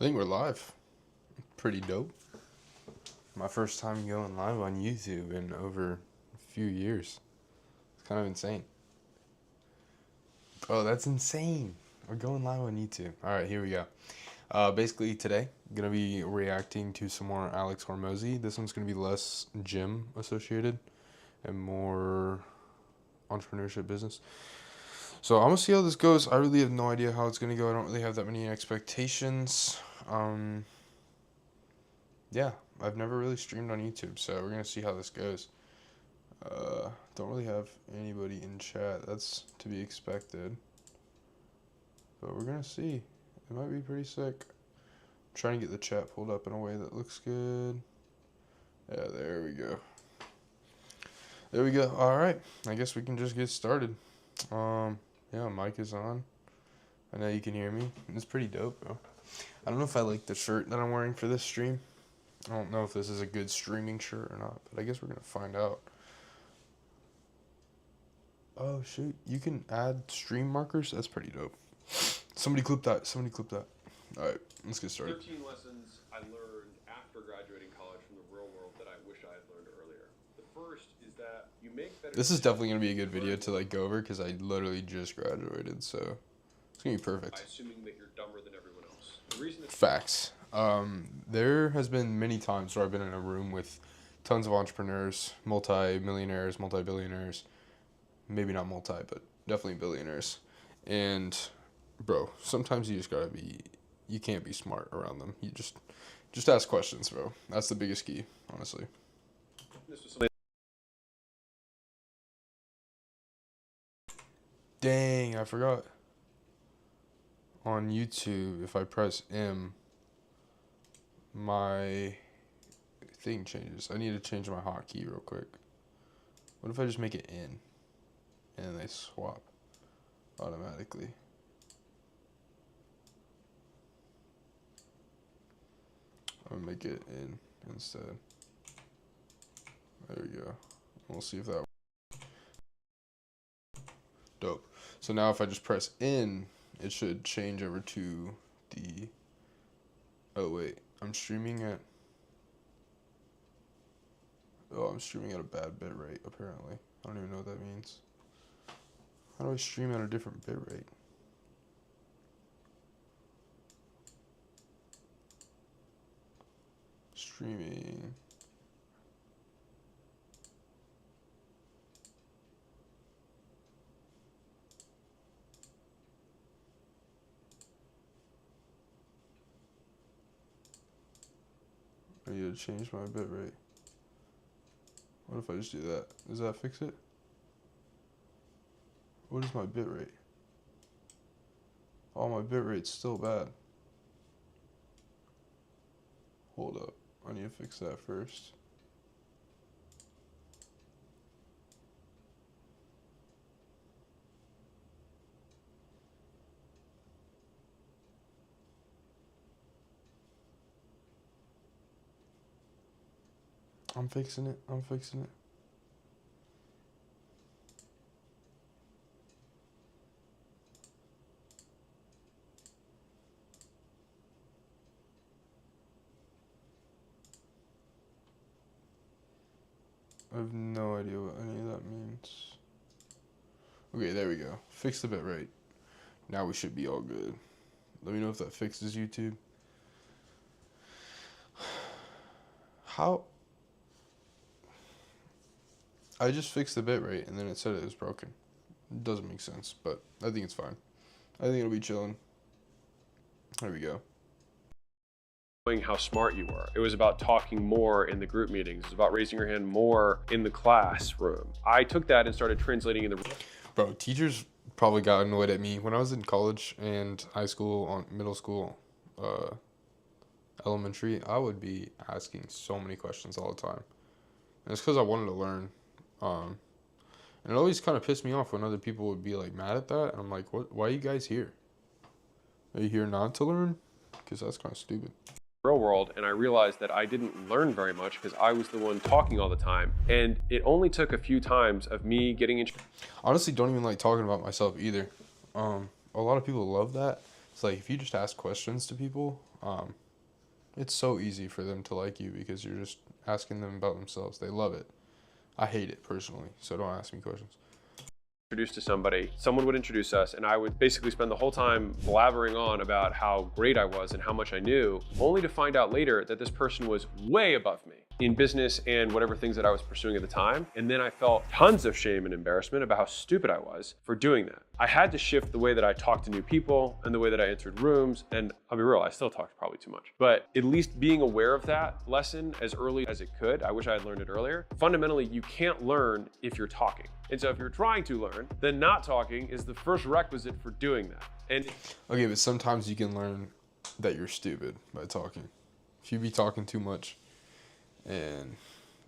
I think we're live. Pretty dope. My first time going live on YouTube in over a few years. It's kind of insane. Oh, that's insane. We're going live on YouTube. All right, here we go. Basically today, going to be reacting to some more Alex Hormozi. This one's going to be less gym associated and more entrepreneurship business. So I'm going to see how this goes. I really have no idea how it's going to go. I don't really have that many expectations. Yeah, I've never really streamed on YouTube, so we're going to see how this goes. Don't really have anybody in chat. That's to be expected. But we're going to see. It might be pretty sick. I'm trying to get the chat pulled up in a way that looks good. Yeah, there we go. There we go. All right. I guess we can just get started. Yeah, mic is on. I know you can hear me. It's pretty dope, bro. I don't know if I like the shirt that I'm wearing for this stream. I don't know if this is a good streaming shirt or not, but I guess we're going to find out. Oh, shoot. You can add stream markers? That's pretty dope. Somebody clip that. Somebody clip that. All right, let's get started. 13 lessons I learned after graduating college from the real world that I wish I had learned earlier. The first is that you make better. This is definitely going to be a good video to go over because I literally just graduated, so it's going to be perfect. By assuming that you're dumber than everyone else. The reason Facts. There has been many times where I've been in a room with tons of entrepreneurs, multi-millionaires, multi-billionaires, maybe not multi, but definitely billionaires. And bro, sometimes you just gotta you can't be smart around them. You just ask questions, bro. That's the biggest key, honestly. this was something Dang, I forgot. On YouTube, if I press M, my thing changes. I need to change my hotkey real quick. What if I just make it N and they swap automatically? I'm gonna make it in instead. There we go. We'll see if that works. Dope. So now if I just press N, it should change over to the... Oh wait, I'm streaming at... Oh, I'm streaming at a bad bit rate, apparently. I don't even know what that means. How do I stream at a different bit rate? Streaming. I need to change my bit rate. What if I just do that? Does that fix it? What is my bit rate? Oh, my bit rate's still bad. Hold up. I need to fix that first. I'm fixing it. I'm fixing it. I have no idea what any of that means. Okay, there we go. Fix the bit rate. Now we should be all good. Let me know if that fixes YouTube. How? I just fixed the bit rate and then it said it was broken. It doesn't make sense, but I think it's fine. I think it'll be chilling. There we go. showing how smart you were. It was about talking more in the group meetings. It was about raising your hand more in the classroom. I took that and started translating in the... Bro, teachers probably got annoyed at me. When I was in college and high school, middle school, elementary, I would be asking so many questions all the time. And it's because I wanted to learn. And it always kind of pissed me off when other people would be like mad at that. And I'm like, what? Why are you guys here? Are you here not to learn? Because that's kind of stupid. Real world, and I realized that I didn't learn very much because I was the one talking all the time. And it only took a few times of me getting in... Honestly, don't even like talking about myself either. A lot of people love that. It's like if you just ask questions to people, It's so easy for them to like you because you're just asking them about themselves. They love it. I hate it personally, so don't ask me questions. Introduced to somebody, someone would introduce us, and I would basically spend the whole time blabbering on about how great I was and how much I knew, only to find out later that this person was way above me in business and whatever things that I was pursuing at the time. And then I felt tons of shame and embarrassment about how stupid I was for doing that. I had to shift the way that I talked to new people and the way that I entered rooms. And I'll be real, I still talked probably too much. But at least being aware of that lesson as early as it could, I wish I had learned it earlier. Fundamentally, you can't learn if you're talking. And so if you're trying to learn, then not talking is the first requisite for doing that. And okay, but sometimes you can learn that you're stupid by talking. If you be talking too much and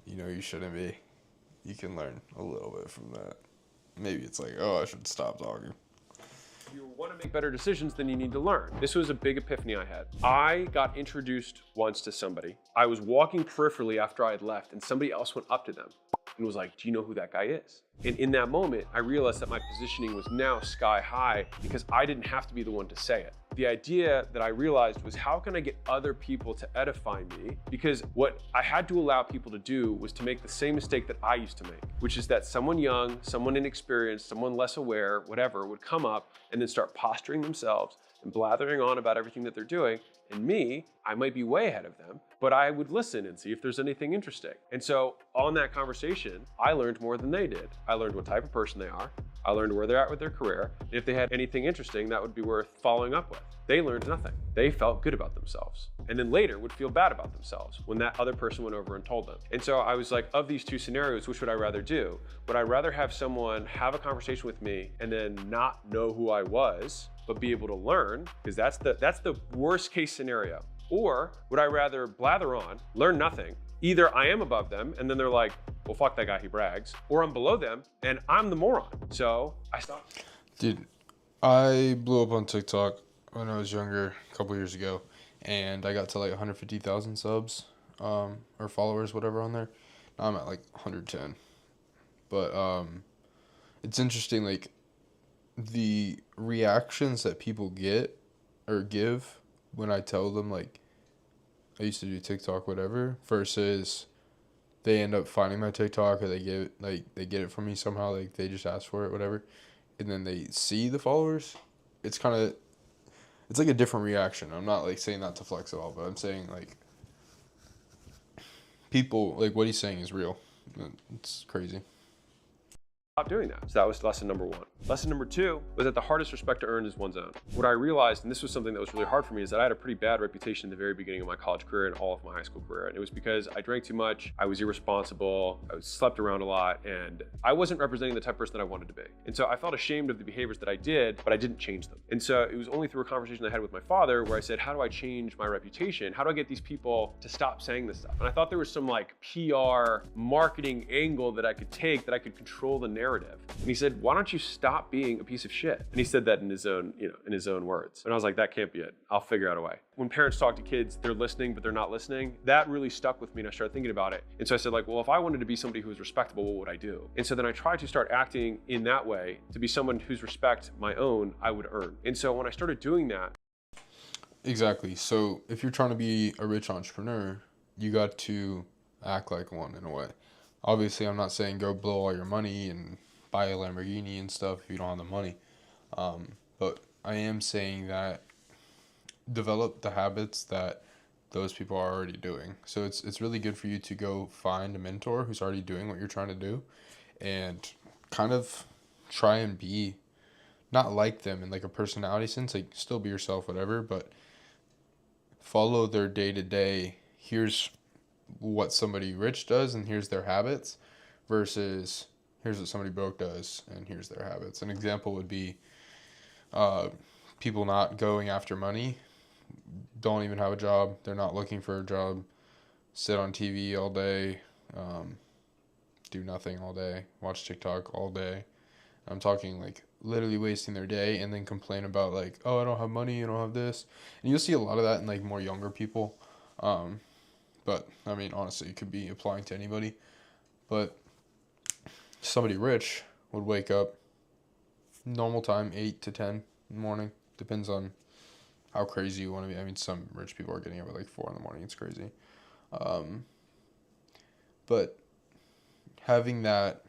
you know you shouldn't be, you can learn a little bit from that. Maybe it's like, oh, I should stop talking. If you want to make better decisions, then you need to learn. This was a big epiphany I had. I got introduced once to somebody. I was walking peripherally after I had left, and somebody else went up to them and was like, do you know who that guy is? And in that moment, I realized that my positioning was now sky high because I didn't have to be the one to say it. The idea that I realized was, how can I get other people to edify me? Because what I had to allow people to do was to make the same mistake that I used to make, which is that someone young, someone inexperienced, someone less aware, whatever, would come up and then start posturing themselves and blathering on about everything that they're doing. And me, I might be way ahead of them, but I would listen and see if there's anything interesting. And so on that conversation, I learned more than they did. I learned what type of person they are. I learned where they're at with their career. And if they had anything interesting that would be worth following up with. They learned nothing. They felt good about themselves. And then later would feel bad about themselves when that other person went over and told them. And so I was like, of these two scenarios, which would I rather do? Would I rather have someone have a conversation with me and then not know who I was, but be able to learn? Because that's the worst case scenario. Or would I rather blather on, learn nothing? Either I am above them and then they're like, well, fuck that guy, he brags. Or I'm below them and I'm the moron. So I stopped. Dude, I blew up on TikTok when I was younger, a couple years ago, and I got to like 150,000 subs, or followers, whatever, on there. Now I'm at like 110. But it's interesting, like the reactions that people get or give when I tell them like I used to do TikTok, whatever, versus they end up finding my TikTok or they get it from me somehow, like they just ask for it, whatever, and then they see the followers. It's like a different reaction. I'm not like saying that to flex at all, but I'm saying like people, like what he's saying is real. It's crazy. Stop doing that. So that was lesson number one. Lesson number two was that the hardest respect to earn is one's own. What I realized, and this was something that was really hard for me, is that I had a pretty bad reputation in the very beginning of my college career and all of my high school career. And it was because I drank too much, I was irresponsible, I slept around a lot, and I wasn't representing the type of person that I wanted to be. And so I felt ashamed of the behaviors that I did, but I didn't change them. And so it was only through a conversation I had with my father where I said, how do I change my reputation? How do I get these people to stop saying this stuff? And I thought there was some like PR marketing angle that I could take, that I could control the narrative. And he said, why don't you stop being a piece of shit? And he said that in his own words. And I was like, that can't be it. I'll figure out a way. When parents talk to kids, they're listening, but they're not listening. That really stuck with me and I started thinking about it. And so I said like, well, if I wanted to be somebody who was respectable, what would I do? And so then I tried to start acting in that way to be someone whose respect, my own, I would earn. And so when I started doing that. Exactly. So if you're trying to be a rich entrepreneur, you got to act like one in a way. Obviously, I'm not saying go blow all your money and buy a Lamborghini and stuff if you don't have the money. But I am saying that develop the habits that those people are already doing. So it's really good for you to go find a mentor who's already doing what you're trying to do and kind of try and be not like them in like a personality sense, like still be yourself, whatever, but follow their day-to-day. Here's what somebody rich does and here's their habits versus here's what somebody broke does and here's their habits. An example would be people not going after money, don't even have a job, they're not looking for a job, sit on TV all day, do nothing all day, watch TikTok all day. I'm talking like literally wasting their day and then complain about like, oh, I don't have money, I don't have this. And you'll see a lot of that in like more younger people. But I mean, honestly, it could be applying to anybody. But somebody rich would wake up normal time, 8 to 10 in the morning. Depends on how crazy you want to be. I mean, some rich people are getting up at like 4 in the morning. It's crazy. Um, but having that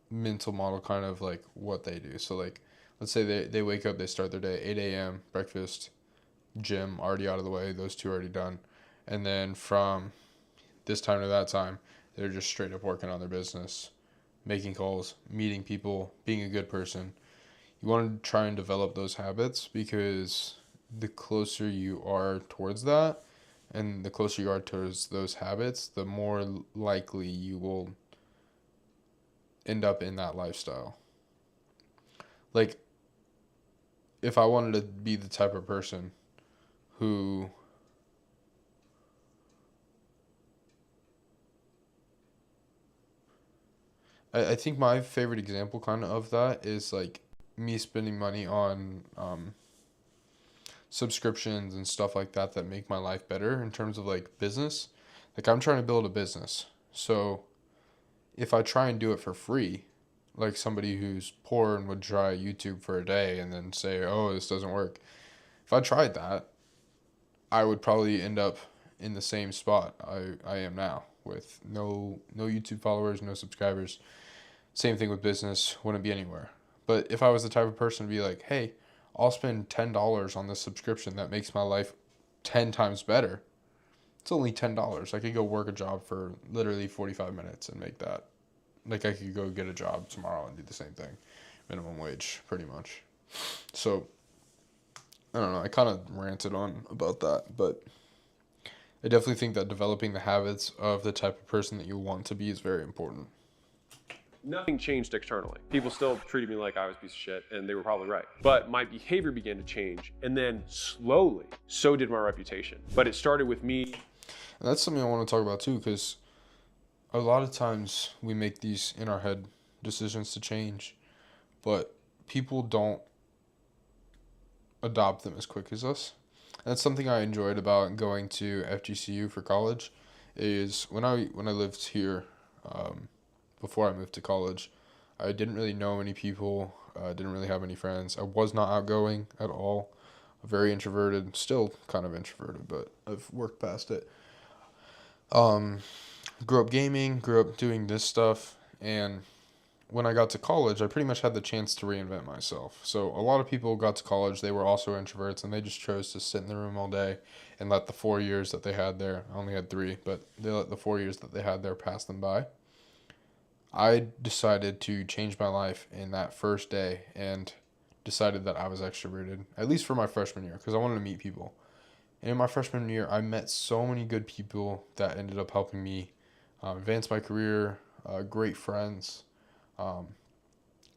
mental model, kind of like what they do. So like, let's say they wake up, they start their day 8 a.m., breakfast, gym already out of the way, those two already done. And then from this time to that time, they're just straight up working on their business, making calls, meeting people, being a good person. You want to try and develop those habits, because the closer you are towards that and the closer you are towards those habits, the more likely you will end up in that lifestyle. Like, if I wanted to be the type of person who I think my favorite example kind of that is like me spending money on subscriptions and stuff like that that make my life better in terms of like business. Like, I'm trying to build a business. So if I try and do it for free, like somebody who's poor and would try YouTube for a day and then say, oh, this doesn't work. If I tried that, I would probably end up in the same spot I am now, with no YouTube followers, no subscribers. Same thing with business, wouldn't be anywhere. But if I was the type of person to be like, hey, I'll spend $10 on this subscription that makes my life 10 times better, it's only $10. I could go work a job for literally 45 minutes and make that. Like, I could go get a job tomorrow and do the same thing. Minimum wage, pretty much. So, I don't know. I kind of ranted on about that, but I definitely think that developing the habits of the type of person that you want to be is very important. Nothing changed externally. People still treated me like I was a piece of shit, and they were probably right. But my behavior began to change, and then slowly, so did my reputation. But it started with me. And that's something I want to talk about too, because a lot of times we make these in our head decisions to change, but people don't adopt them as quick as us. And that's something I enjoyed about going to FGCU for college, is when I lived here, before I moved to college, I didn't really know any people, didn't really have any friends. I was not outgoing at all, very introverted, still kind of introverted, but I've worked past it. Grew up gaming, grew up doing this stuff, and when I got to college, I pretty much had the chance to reinvent myself. So a lot of people got to college, they were also introverts, and they just chose to sit in the room all day and let the 4 years that they had there, I only had 3, but they let the 4 years that they had there pass them by. I decided to change my life in that first day and decided that I was extroverted, at least for my freshman year, because I wanted to meet people. And in my freshman year, I met so many good people that ended up helping me advance my career, great friends, um,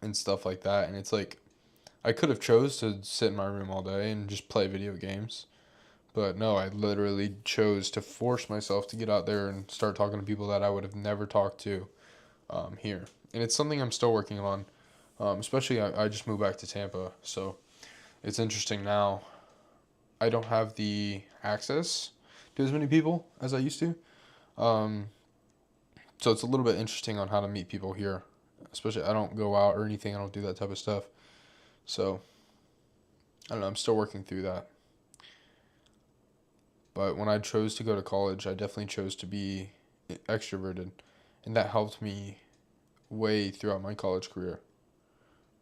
and stuff like that. And it's like, I could have chose to sit in my room all day and just play video games. But no, I literally chose to force myself to get out there and start talking to people that I would have never talked to here. And it's something I'm still working on, especially I just moved back to Tampa. So it's interesting now. I don't have the access to as many people as I used to. Um, so it's a little bit interesting on how to meet people here. Especially, I don't go out or anything. I don't do that type of stuff. So, I don't know. I'm still working through that. But when I chose to go to college, I definitely chose to be extroverted. And that helped me way throughout my college career.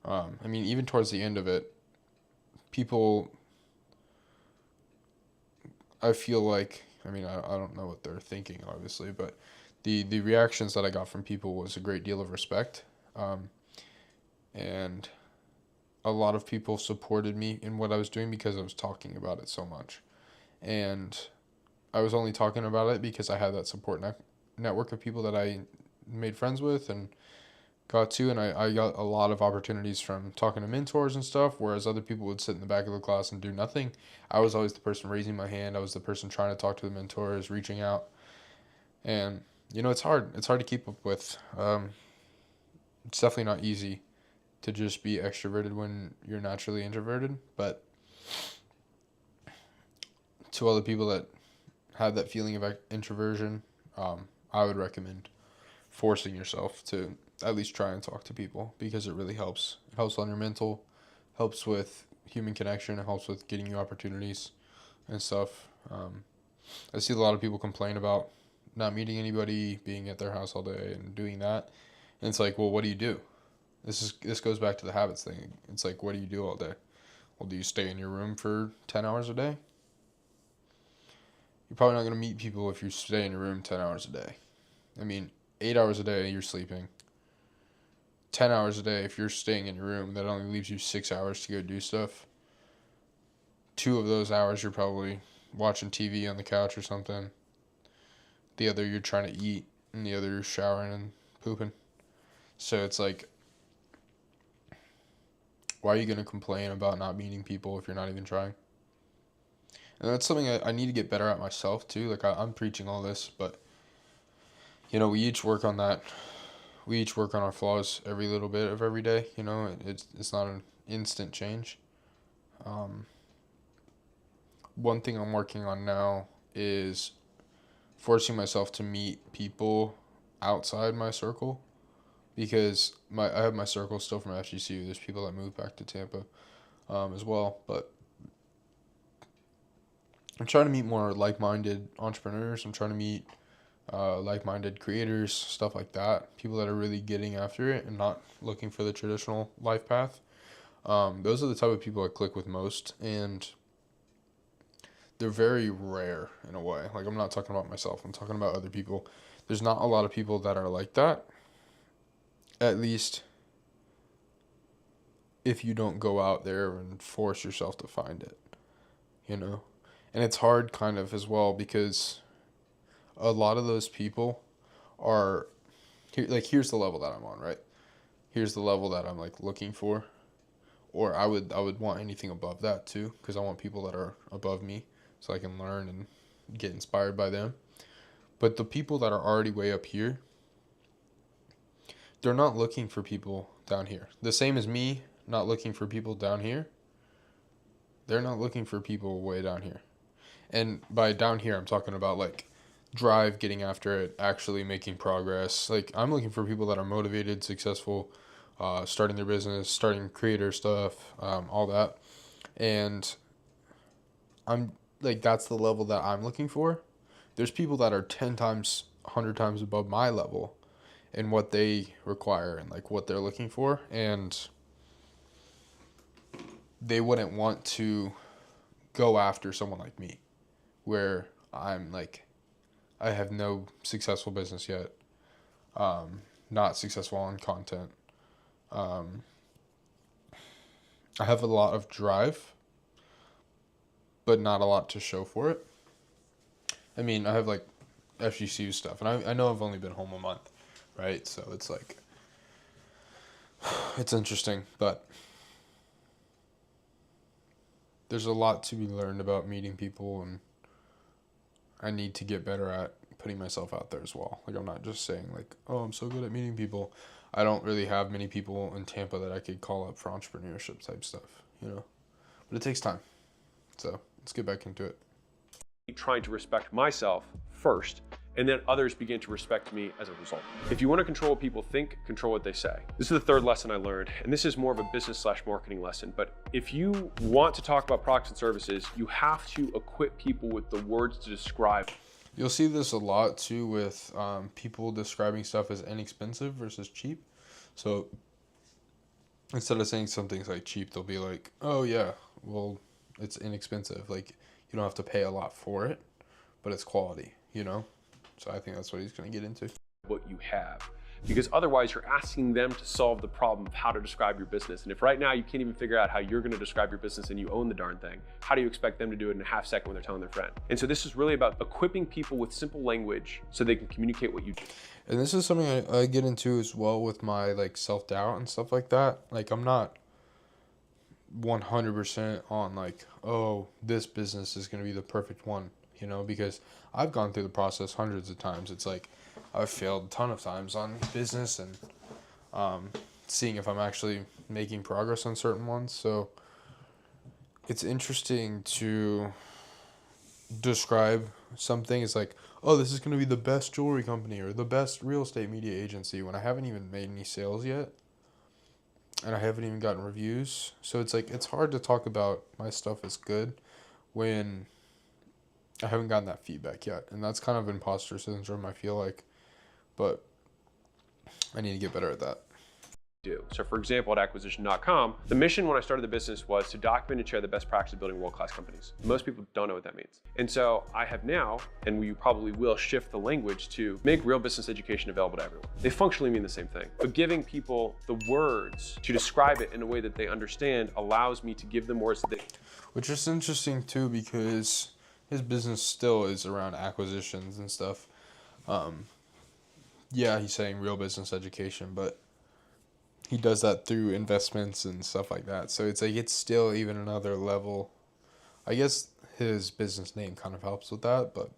I mean, even towards the end of it, people, I feel like, I mean, I don't know what they're thinking, obviously, but the reactions that I got from people was a great deal of respect. And a lot of people supported me in what I was doing because I was talking about it so much. And I was only talking about it because I had that support network of people that I made friends with and got to. And I got a lot of opportunities from talking to mentors and stuff, whereas other people would sit in the back of the class and do nothing. I was always the person raising my hand. I was the person trying to talk to the mentors, reaching out. And, it's hard. It's hard to keep up with. It's definitely not easy to just be extroverted when you're naturally introverted, but to other people that have that feeling of introversion, I would recommend forcing yourself to at least try and talk to people, because it really helps. It helps on your mental, helps with human connection. It helps with getting you opportunities and stuff. I see a lot of people complain about not meeting anybody, being at their house all day and doing that. And it's like, well, what do you do? This goes back to the habits thing. It's like, what do you do all day? Well, do you stay in your room for 10 hours a day? You're probably not going to meet people if you stay in your room 10 hours a day. I mean, 8 hours a day, you're sleeping. 10 hours a day, if you're staying in your room, that only leaves you 6 hours to go do stuff. 2 of those hours, you're probably watching TV on the couch or something. The other, you're trying to eat, and the other, you're showering and pooping. So it's like, why are you going to complain about not meeting people if you're not even trying? And that's something I need to get better at myself, too. Like, I'm preaching all this, but, we each work on that. We each work on our flaws every little bit of every day, It's not an instant change. One thing I'm working on now is forcing myself to meet people outside my circle, because I have my circle still from FGCU. There's people that moved back to Tampa as well, but I'm trying to meet more like-minded entrepreneurs. I'm trying to meet like-minded creators, stuff like that, people that are really getting after it and not looking for the traditional life path. Those are the type of people I click with most, and they're very rare in a way. Like, I'm not talking about myself, I'm talking about other people. There's not a lot of people that are like that, at least if you don't go out there and force yourself to find it, And it's hard kind of as well, because a lot of those people are, here's the level that I'm on, right? Here's the level that I'm, like, looking for. Or I would want anything above that, too, because I want people that are above me so I can learn and get inspired by them. But the people that are already way up here, they're not looking for people down here. The same as me not looking for people down here. They're not looking for people way down here. And by down here, I'm talking about, like, drive, getting after it, actually making progress. Like, I'm looking for people that are motivated, successful, starting their business, starting creator stuff, all that. And I'm like, that's the level that I'm looking for. There's people that are 10 times, 100 times above my level in what they require and, like, what they're looking for. And they wouldn't want to go after someone like me, where I'm like, I have no successful business yet, not successful on content. I have a lot of drive, but not a lot to show for it. I mean, I have, like, FGCU stuff, and I know I've only been home a month, right? So it's like, it's interesting, but there's a lot to be learned about meeting people, and I need to get better at putting myself out there as well. Like, I'm not just saying, like, oh, I'm so good at meeting people. I don't really have many people in Tampa that I could call up for entrepreneurship type stuff, But it takes time. So let's get back into it. Trying to respect myself first, and then others begin to respect me as a result. If you want to control what people think, control what they say. This is the third lesson I learned, and this is more of a business/marketing lesson. But if you want to talk about products and services, you have to equip people with the words to describe. You'll see this a lot too with people describing stuff as inexpensive versus cheap. So instead of saying something's like cheap, they'll be like, oh yeah, well, it's inexpensive. Like, you don't have to pay a lot for it, but it's quality, So I think that's what he's going to get into. What you have, because otherwise you're asking them to solve the problem of how to describe your business. And if right now you can't even figure out how you're going to describe your business and you own the darn thing, how do you expect them to do it in a half second when they're telling their friend? And so this is really about equipping people with simple language so they can communicate what you do. And this is something I get into as well with my, like, self-doubt and stuff like that. Like, I'm not 100% on, like, oh, this business is going to be the perfect one, because I've gone through the process hundreds of times. It's like, I've failed a ton of times on business and seeing if I'm actually making progress on certain ones. So it's interesting to describe something as like, oh, this is going to be the best jewelry company or the best real estate media agency when I haven't even made any sales yet. and I haven't even gotten reviews. So it's like, it's hard to talk about my stuff as good when I haven't gotten that feedback yet. And that's kind of imposter syndrome, I feel like. But I need to get better at that. Do. So for example, at acquisition.com, the mission when I started the business was to document and share the best practice of building world-class companies. Most people don't know what that means. And so I have now, and we probably will shift the language to make real business education available to everyone. They functionally mean the same thing, but giving people the words to describe it in a way that they understand allows me to give them words that they... Which is interesting too, because his business still is around acquisitions and stuff. Yeah, he's saying real business education, but he does that through investments and stuff like that. So it's like, it's still even another level. I guess his business name kind of helps with that, but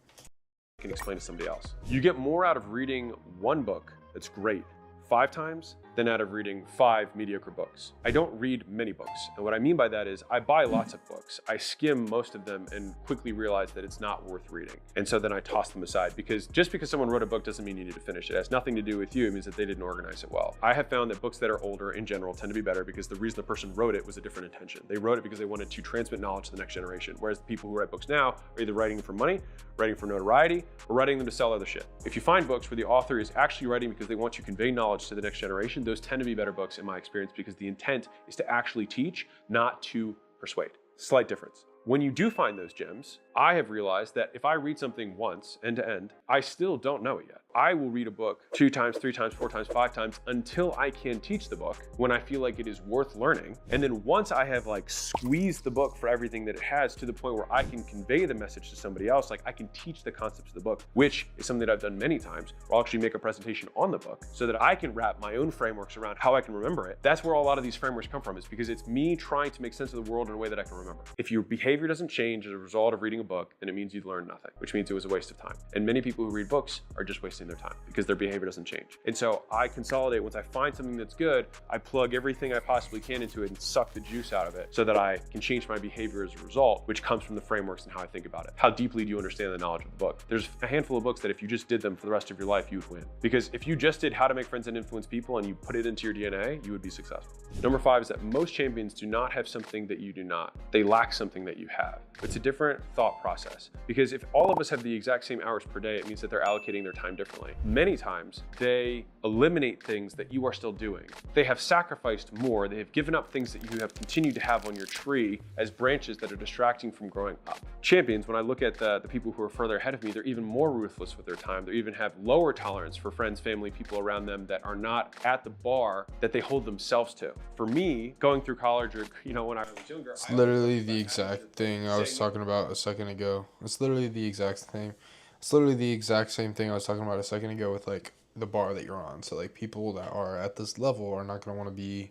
can explain to somebody else. You get more out of reading one book that's great 5 times than out of reading 5 mediocre books. I don't read many books. And what I mean by that is I buy lots of books. I skim most of them and quickly realize that it's not worth reading. And so then I toss them aside, because just because someone wrote a book doesn't mean you need to finish it. It has nothing to do with you. It means that they didn't organize it well. I have found that books that are older in general tend to be better because the reason the person wrote it was a different intention. They wrote it because they wanted to transmit knowledge to the next generation. Whereas the people who write books now are either writing for money, writing for notoriety, or writing them to sell other shit. If you find books where the author is actually writing because they want to convey knowledge to the next generation, those tend to be better books in my experience, because the intent is to actually teach, not to persuade. Slight difference. When you do find those gems, I have realized that if I read something once, end to end, I still don't know it yet. I will read a book 2 times, 3 times, 4 times, 5 times until I can teach the book when I feel like it is worth learning. And then once I have like squeezed the book for everything that it has to the point where I can convey the message to somebody else, like I can teach the concepts of the book, which is something that I've done many times. I'll actually make a presentation on the book so that I can wrap my own frameworks around how I can remember it. That's where a lot of these frameworks come from, is because it's me trying to make sense of the world in a way that I can remember. If your behavior doesn't change as a result of reading a book, then it means you've learned nothing, which means it was a waste of time. And many people who read books are just wasting their time because their behavior doesn't change. And so I consolidate. Once I find something that's good, I plug everything I possibly can into it and suck the juice out of it so that I can change my behavior as a result, which comes from the frameworks and how I think about it. How deeply do you understand the knowledge of the book? There's a handful of books that if you just did them for the rest of your life, you would win. Because if you just did How to Make Friends and Influence People and you put it into your DNA, you would be successful. Number 5 is that most champions do not have something that you do not. They lack something that you have. It's a different thought process, because if all of us have the exact same hours per day, it means that they're allocating their time differently. Many times they eliminate things that you are still doing. They have sacrificed more. They have given up things that you have continued to have on your tree as branches that are distracting from growing up. Champions, when I look at the people who are further ahead of me, they're even more ruthless with their time. They even have lower tolerance for friends, family, people around them that are not at the bar that they hold themselves to. For me, going through college, or when I was younger, it's literally the exact thing I was talking about a second ago. It's literally the exact thing. It's literally the exact same thing I was talking about a second ago with like the bar that you're on. So like people that are at this level are not going to want to be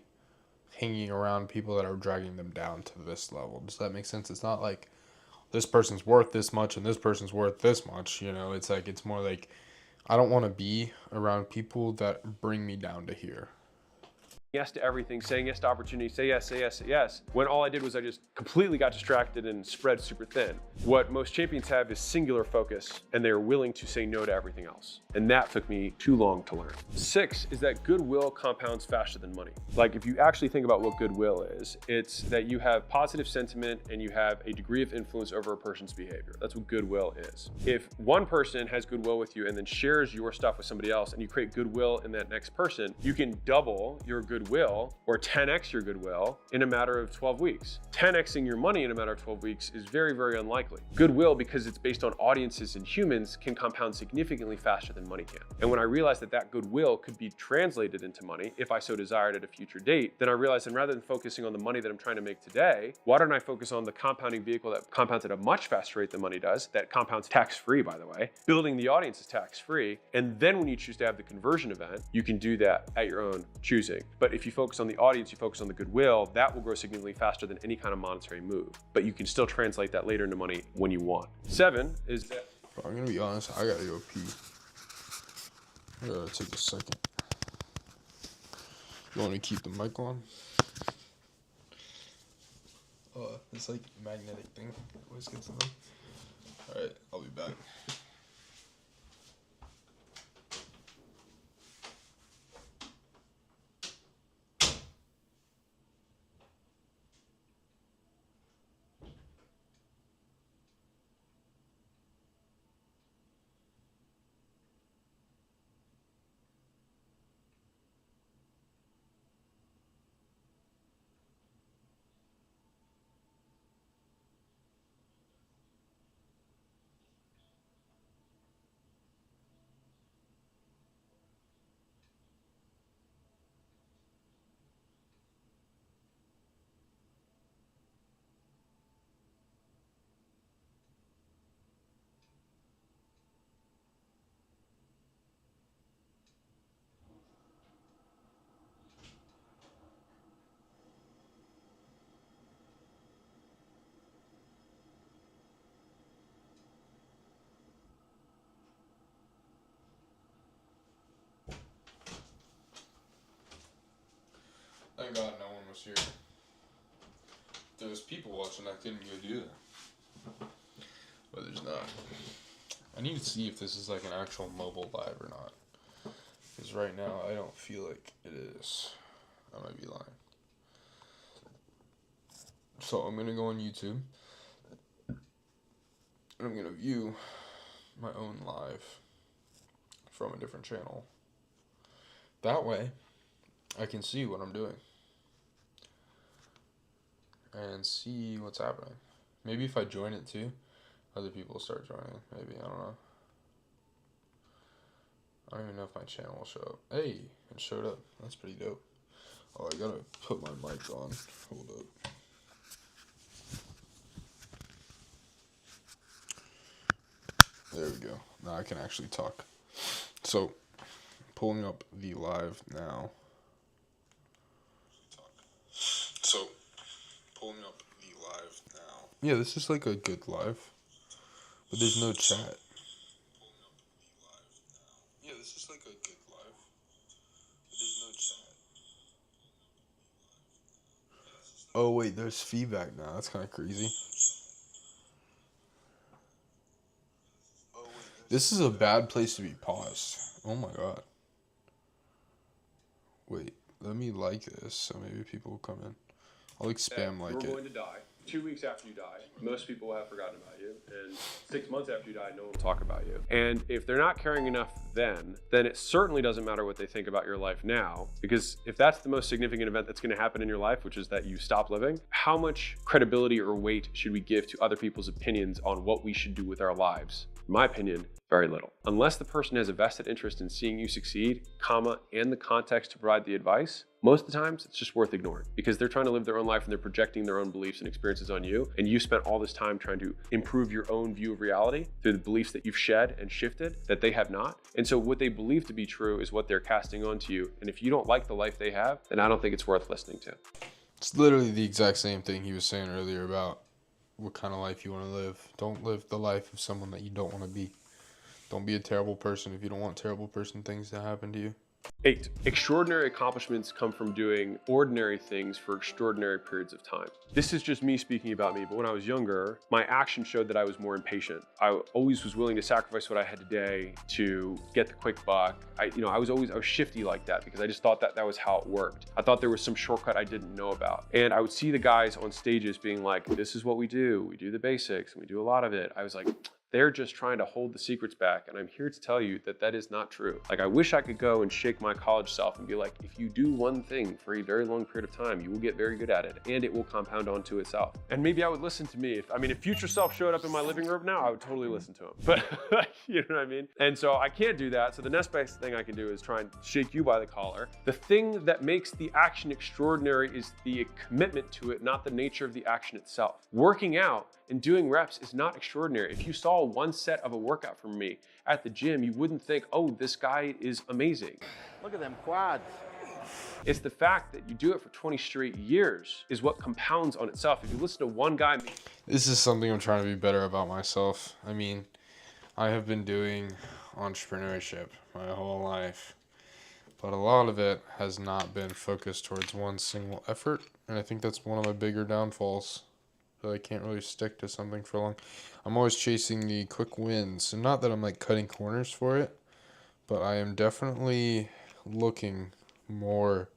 hanging around people that are dragging them down to this level. Does that make sense? It's not like this person's worth this much and this person's worth this much. It's like, it's more like I don't want to be around people that bring me down to here. Yes to everything, saying yes to opportunity, say yes, say yes, say yes. When all I did was I just completely got distracted and spread super thin. What most champions have is singular focus, and they're willing to say no to everything else. And that took me too long to learn. 6 is that goodwill compounds faster than money. Like if you actually think about what goodwill is, it's that you have positive sentiment and you have a degree of influence over a person's behavior. That's what goodwill is. If one person has goodwill with you and then shares your stuff with somebody else and you create goodwill in that next person, you can double your goodwill or 10x your goodwill in a matter of 12 weeks. 10xing your money in a matter of 12 weeks is very, very unlikely. Goodwill, because it's based on audiences and humans, can compound significantly faster than money can. And when I realized that that goodwill could be translated into money, if I so desired at a future date, then I realized that rather than focusing on the money that I'm trying to make today, why don't I focus on the compounding vehicle that compounds at a much faster rate than money does, that compounds tax-free, by the way. Building the audience is tax-free. And then when you choose to have the conversion event, you can do that at your own choosing. But if you focus on the audience, you focus on the goodwill, that will grow significantly faster than any kind of monetary move. But you can still translate that later into money when you want. 7 is that... I'm gonna be honest, I gotta go pee. I gotta take a second. You want me to keep the mic on? This like magnetic thing always gets on. Alright, I'll be back. Thank God no one was here. If there was people watching, I couldn't go do that. But there's not. I need to see if this is like an actual mobile live or not. Because right now, I don't feel like it is. I might be lying. So I'm going to go on YouTube. And I'm going to view my own live from a different channel. That way, I can see what I'm doing. And see what's happening. Maybe if I join it too, other people will start joining. Maybe, I don't know. I don't even know if my channel will show up. Hey, it showed up. That's pretty dope. Oh, I gotta put my mic on. Hold up. There we go. Now I can actually talk. So, pulling up the live now. So, pulling up the live now. Yeah, this is like a good live. But there's no chat. Yeah, this is like a good live. But there's no chat. Oh, wait, there's feedback now. That's kind of crazy. This is a bad place to be paused. Oh my god. Wait, let me like this so maybe people will come in. I'll like spam like it. You're going to die. 2 weeks after you die, most people will have forgotten about you. And 6 months after you die, no one will talk about you. And if they're not caring enough then it certainly doesn't matter what they think about your life now. Because if that's the most significant event that's going to happen in your life, which is that you stop living, how much credibility or weight should we give to other people's opinions on what we should do with our lives? In my opinion, very little. Unless the person has a vested interest in seeing you succeed, and the context to provide the advice, most of the times it's just worth ignoring because they're trying to live their own life and they're projecting their own beliefs and experiences on you. And you spent all this time trying to improve your own view of reality through the beliefs that you've shed and shifted that they have not. And so what they believe to be true is what they're casting onto you. And if you don't like the life they have, then I don't think it's worth listening to. It's literally the exact same thing he was saying earlier about what kind of life you want to live. Don't live the life of someone that you don't want to be. Don't be a terrible person if you don't want terrible person things to happen to you. 8. Extraordinary accomplishments come from doing ordinary things for extraordinary periods of time. This is just me speaking about me, but when I was younger, my action showed that I was more impatient. I always was willing to sacrifice what I had today to get the quick buck. I was shifty like that because I just thought that was how it worked. I thought there was some shortcut I didn't know about. And I would see the guys on stages being like, this is what we do. We do the basics and we do a lot of it. I was like, they're just trying to hold the secrets back. And I'm here to tell you that is not true. Like, I wish I could go and shake my college self and be like, if you do one thing for a very long period of time, you will get very good at it and it will compound onto itself. And maybe I would listen to me. If future self showed up in my living room now, I would totally listen to him. But you know what I mean? And so I can't do that. So the next best thing I can do is try and shake you by the collar. The thing that makes the action extraordinary is the commitment to it, not the nature of the action itself. Working out and doing reps is not extraordinary. If you saw one set of a workout from me at the gym, you wouldn't think, oh, this guy is amazing. Look at them quads. It's the fact that you do it for 20 straight years is what compounds on itself. If you listen to one guy... This is something I'm trying to be better about myself. I mean, I have been doing entrepreneurship my whole life, but a lot of it has not been focused towards one single effort, and I think that's one of my bigger downfalls. That I can't really stick to something for long. I'm always chasing the quick wins. And not that I'm like cutting corners for it, but I am definitely looking more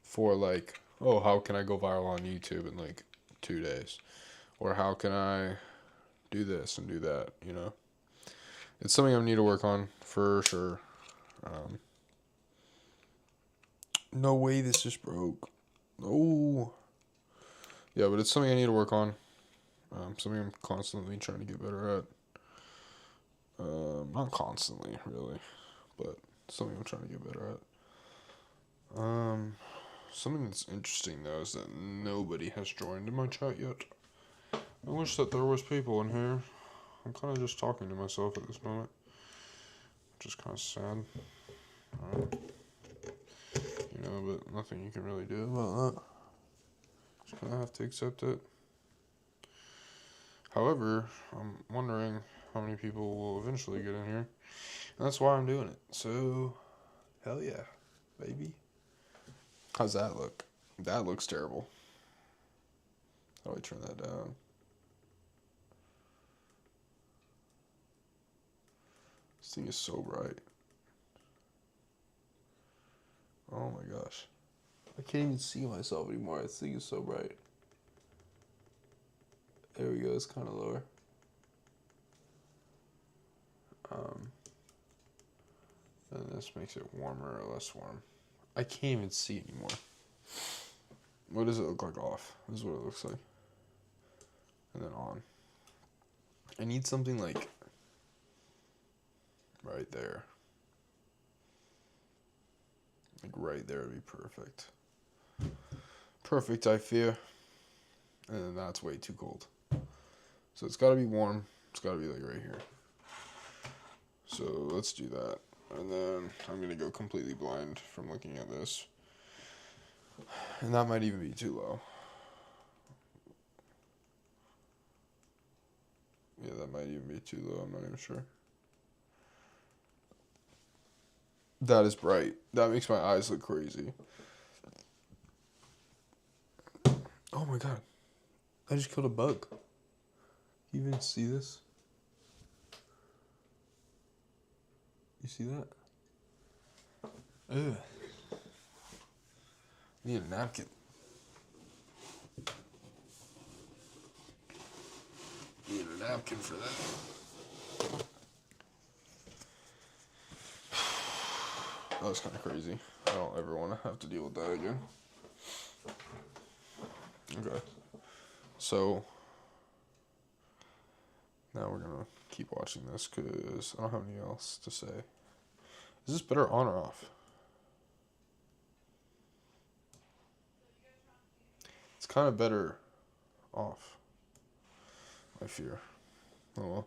for like, oh, how can I go viral on YouTube in like 2 days? Or how can I do this and do that, you know? It's something I need to work on for sure. No way this just broke. Oh. Yeah, but it's something I need to work on. Something I'm constantly trying to get better at. Not constantly, really, but something I'm trying to get better at. Something that's interesting, though, is that nobody has joined in my chat yet. I wish that there was people in here. I'm kind of just talking to myself at this moment, which is kind of sad. But nothing you can really do about that. Just kind of have to accept it. However, I'm wondering how many people will eventually get in here. And that's why I'm doing it. So, hell yeah, baby. How's that look? That looks terrible. How do I turn that down? This thing is so bright. Oh my gosh. I can't even see myself anymore. This thing is so bright. There we go. It's kind of lower. And this makes it warmer or less warm. I can't even see anymore. What does it look like off? This is what it looks like. And then on. I need something like right there. Like right there would be perfect. Perfect, I fear. And then that's way too cold. So it's got to be warm. It's got to be like right here. So let's do that. And then I'm going to go completely blind from looking at this. And that might even be too low. Yeah, that might even be too low. I'm not even sure. That is bright. That makes my eyes look crazy. Oh my god. I just killed a bug. You even see this? You see that? Ugh. I need a napkin. Need a napkin for that. That was kind of crazy. I don't ever want to have to deal with that again. Okay. So, now we're going to keep watching this because I don't have anything else to say. Is this better on or off? It's kind of better off, I fear. Oh well.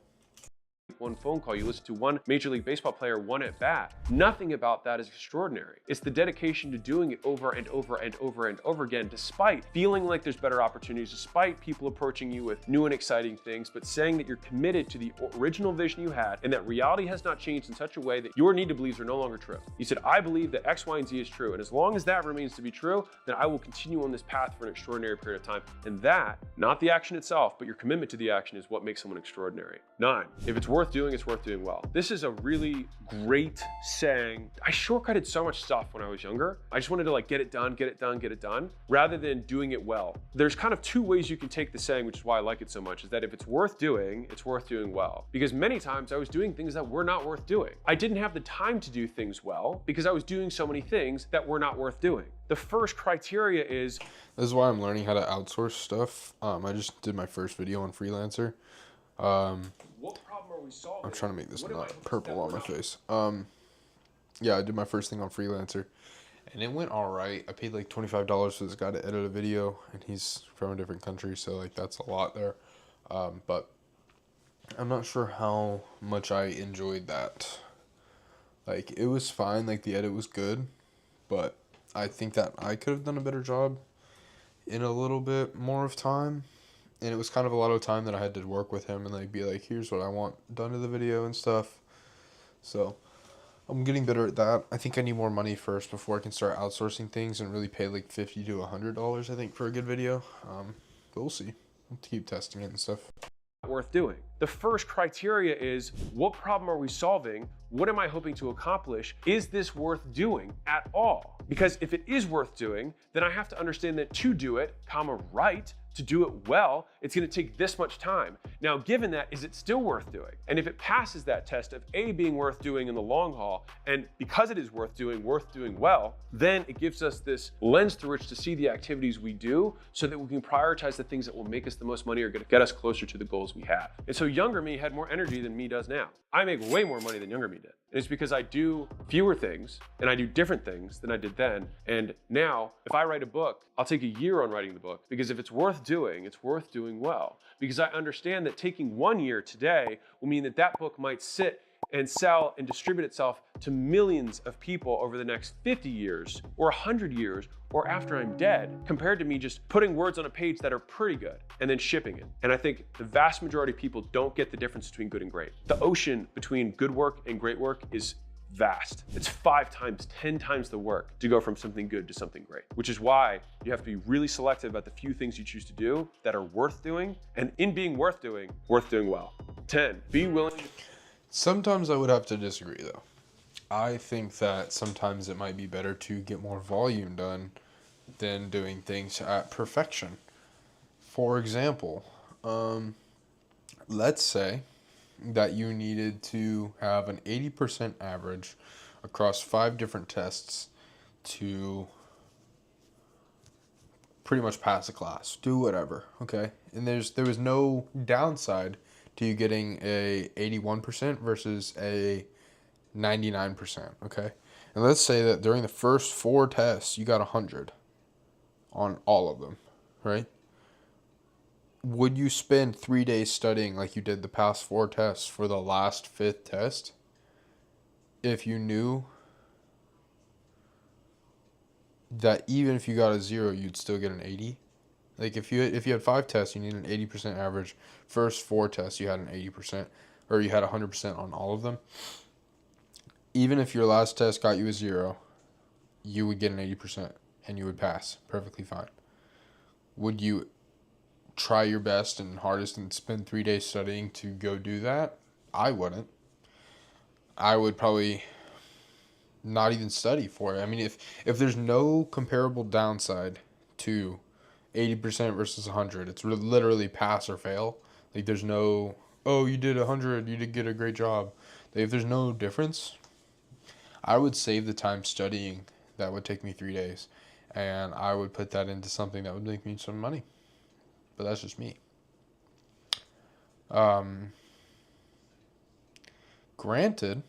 One phone call, you listen to one Major League Baseball player, one at bat. Nothing about that is extraordinary. It's the dedication to doing it over and over and over and over again, despite feeling like there's better opportunities, despite people approaching you with new and exciting things, but saying that you're committed to the original vision you had and that reality has not changed in such a way that your need to believe are no longer true. You said, I believe that X, Y, and Z is true. And as long as that remains to be true, then I will continue on this path for an extraordinary period of time. And that, not the action itself, but your commitment to the action is what makes someone extraordinary. 9, if it's worth doing, it's worth doing well. This is a really great saying. I shortcutted so much stuff when I was younger. I just wanted to like get it done, get it done, get it done, rather than doing it well. There's kind of two ways you can take the saying, which is why I like it so much, is that if it's worth doing, it's worth doing well. Because many times I was doing things that were not worth doing. I didn't have the time to do things well because I was doing so many things that were not worth doing. The first criteria is... This is why I'm learning how to outsource stuff. I just did my first video on Freelancer. What problem are we solving? I'm trying to make this not purple on my face. Yeah, I did my first thing on Freelancer, and it went all right. I paid like $25 for this guy to edit a video, and he's from a different country, so like that's a lot there. But I'm not sure how much I enjoyed that. Like, it was fine, like the edit was good, but I think that I could have done a better job in a little bit more of time. And it was kind of a lot of time that I had to work with him and like be like, here's what I want done to the video and stuff. So I'm getting better at that. I think I need more money first before I can start outsourcing things and really pay like $50 to $100, I think, for a good video. But we'll see. I'll keep testing it and stuff. Worth doing. The first criteria is, what problem are we solving? What am I hoping to accomplish? Is this worth doing at all? Because if it is worth doing, then I have to understand that to do it, right, to do it well, it's going to take this much time. Now, given that, is it still worth doing? And if it passes that test of A, being worth doing in the long haul, and because it is worth doing well, then it gives us this lens through which to see the activities we do so that we can prioritize the things that will make us the most money or get us closer to the goals we have. And so younger me had more energy than me does now. I make way more money than younger me did. And it's because I do fewer things and I do different things than I did then. And now, if I write a book, I'll take a year on writing the book, because if it's worth doing, it's worth doing well. Because I understand that taking 1 year today will mean that that book might sit and sell and distribute itself to millions of people over the next 50 years or 100 years or after I'm dead, compared to me just putting words on a page that are pretty good and then shipping it. And I think the vast majority of people don't get the difference between good and great. The ocean between good work and great work is vast. It's 5 times, 10 times the work to go from something good to something great, which is why you have to be really selective about the few things you choose to do that are worth doing, and in being worth doing well. 10, be willing. Sometimes I would have to disagree though. I think that sometimes it might be better to get more volume done than doing things at perfection. For example, let's say that you needed to have an 80% average across 5 different tests to pretty much pass the class, do whatever, okay? And there was no downside to you getting a 81% versus a 99%, okay? And let's say that during the first 4 tests you got 100 on all of them, right? Would you spend 3 days studying like you did the past 4 tests for the last 5th test if you knew that even if you got a 0 you'd still get an 80? Like if you had 5 tests, you need an 80% average. First 4 tests, you had an 80%, or you had 100% on all of them. Even if your last test got you a 0, you would get an 80% and you would pass perfectly fine. Would you try your best and hardest and spend 3 days studying to go do that? I wouldn't. I would probably not even study for it. I mean, if there's no comparable downside to 80% versus 100, it's literally pass or fail. Like there's no, oh, you did 100, you did get a great job. Like, if there's no difference, I would save the time studying that would take me 3 days, and I would put that into something that would make me some money. But that's just me. Granted,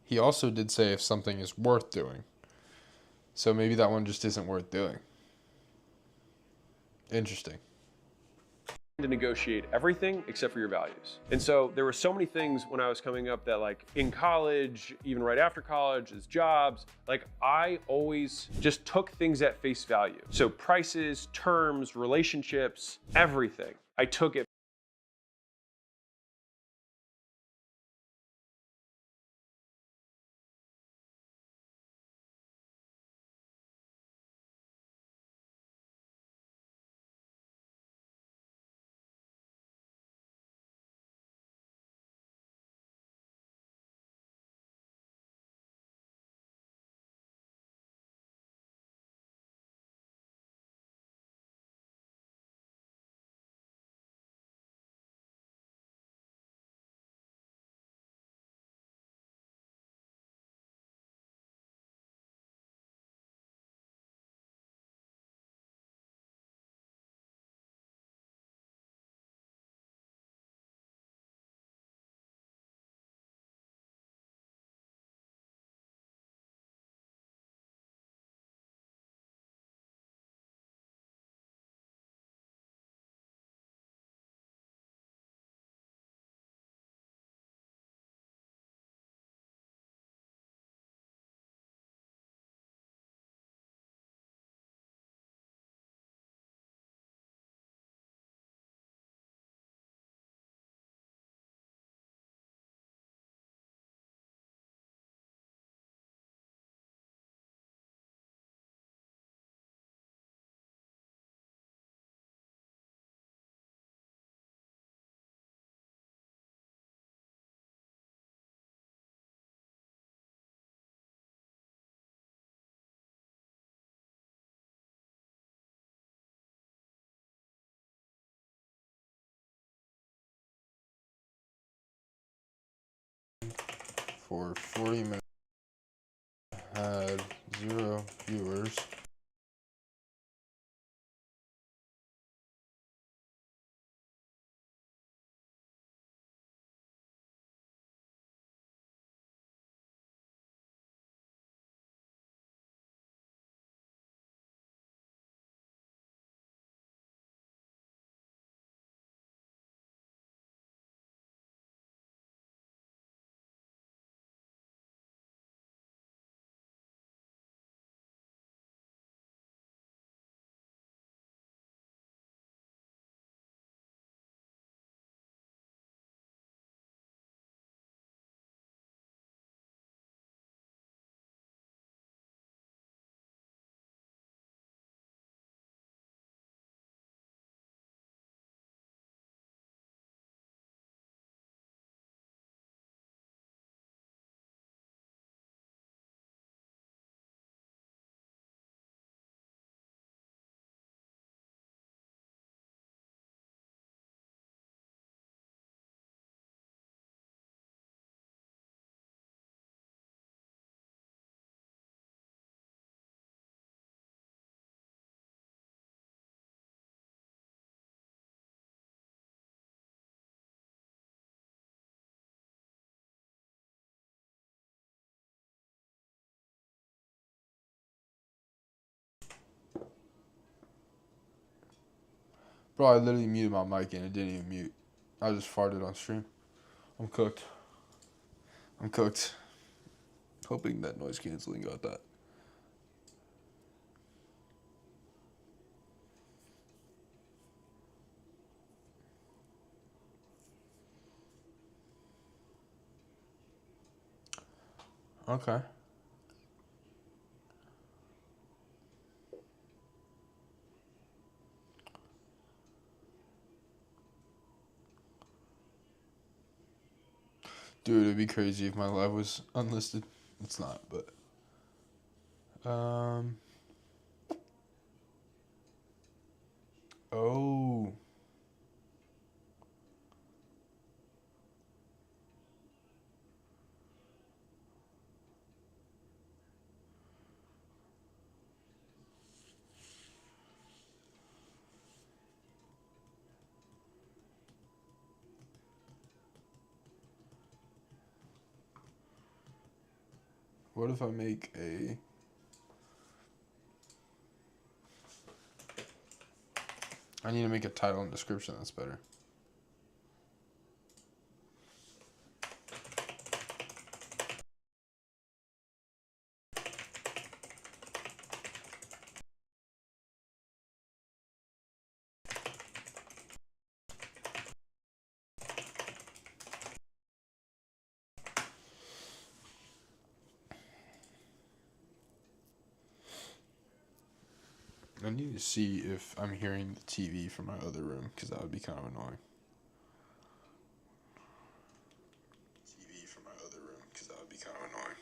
he also did say if something is worth doing. So maybe that one just isn't worth doing. Interesting. To negotiate everything except for your values. And so there were so many things when I was coming up that, like in college, even right after college, as jobs, like I always just took things at face value. So prices, terms, relationships, everything. I took it For 40 minutes, had 0 viewers. Bro, I literally muted my mic and it didn't even mute. I just farted on stream. I'm cooked. I'm cooked. Hoping that noise canceling got that. Okay. Dude, it'd be crazy if my live was unlisted. It's not, but oh. What if I make a I need to make a title and description that's better. I need to see if I'm hearing the TV from my other room, because that would be kind of annoying. TV from my other room, because that would be kind of annoying.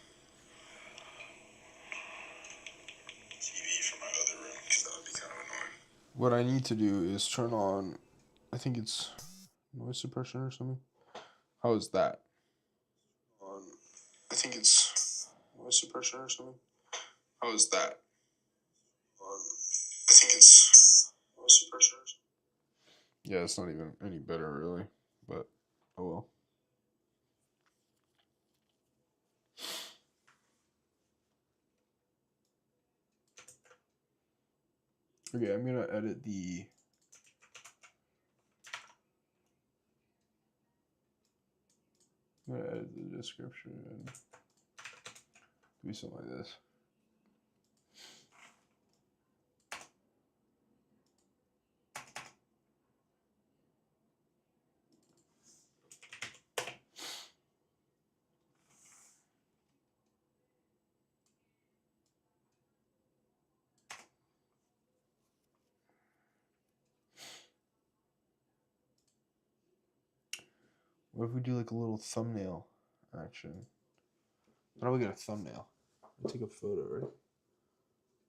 TV from my other room, because that would be kind of annoying. What I need to do is turn on, I think it's noise suppression or something. How is that? I think it's noise suppression or something. How is that? I think it's noise suppression or something. Yeah, it's not even any better really, but oh well. Okay, I'm gonna edit the. I'm gonna edit the description and do something like this. What if we do like a little thumbnail action? How do we get a thumbnail? I take a photo, right?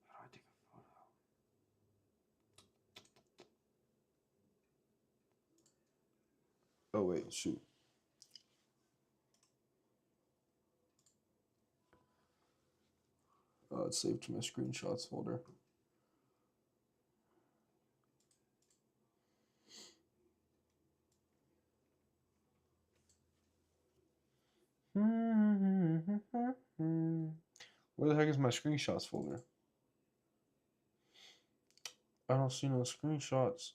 How do I take a photo? Oh wait, shoot. Oh, it's saved to my screenshots folder. Where the heck is my screenshots folder? I don't see no screenshots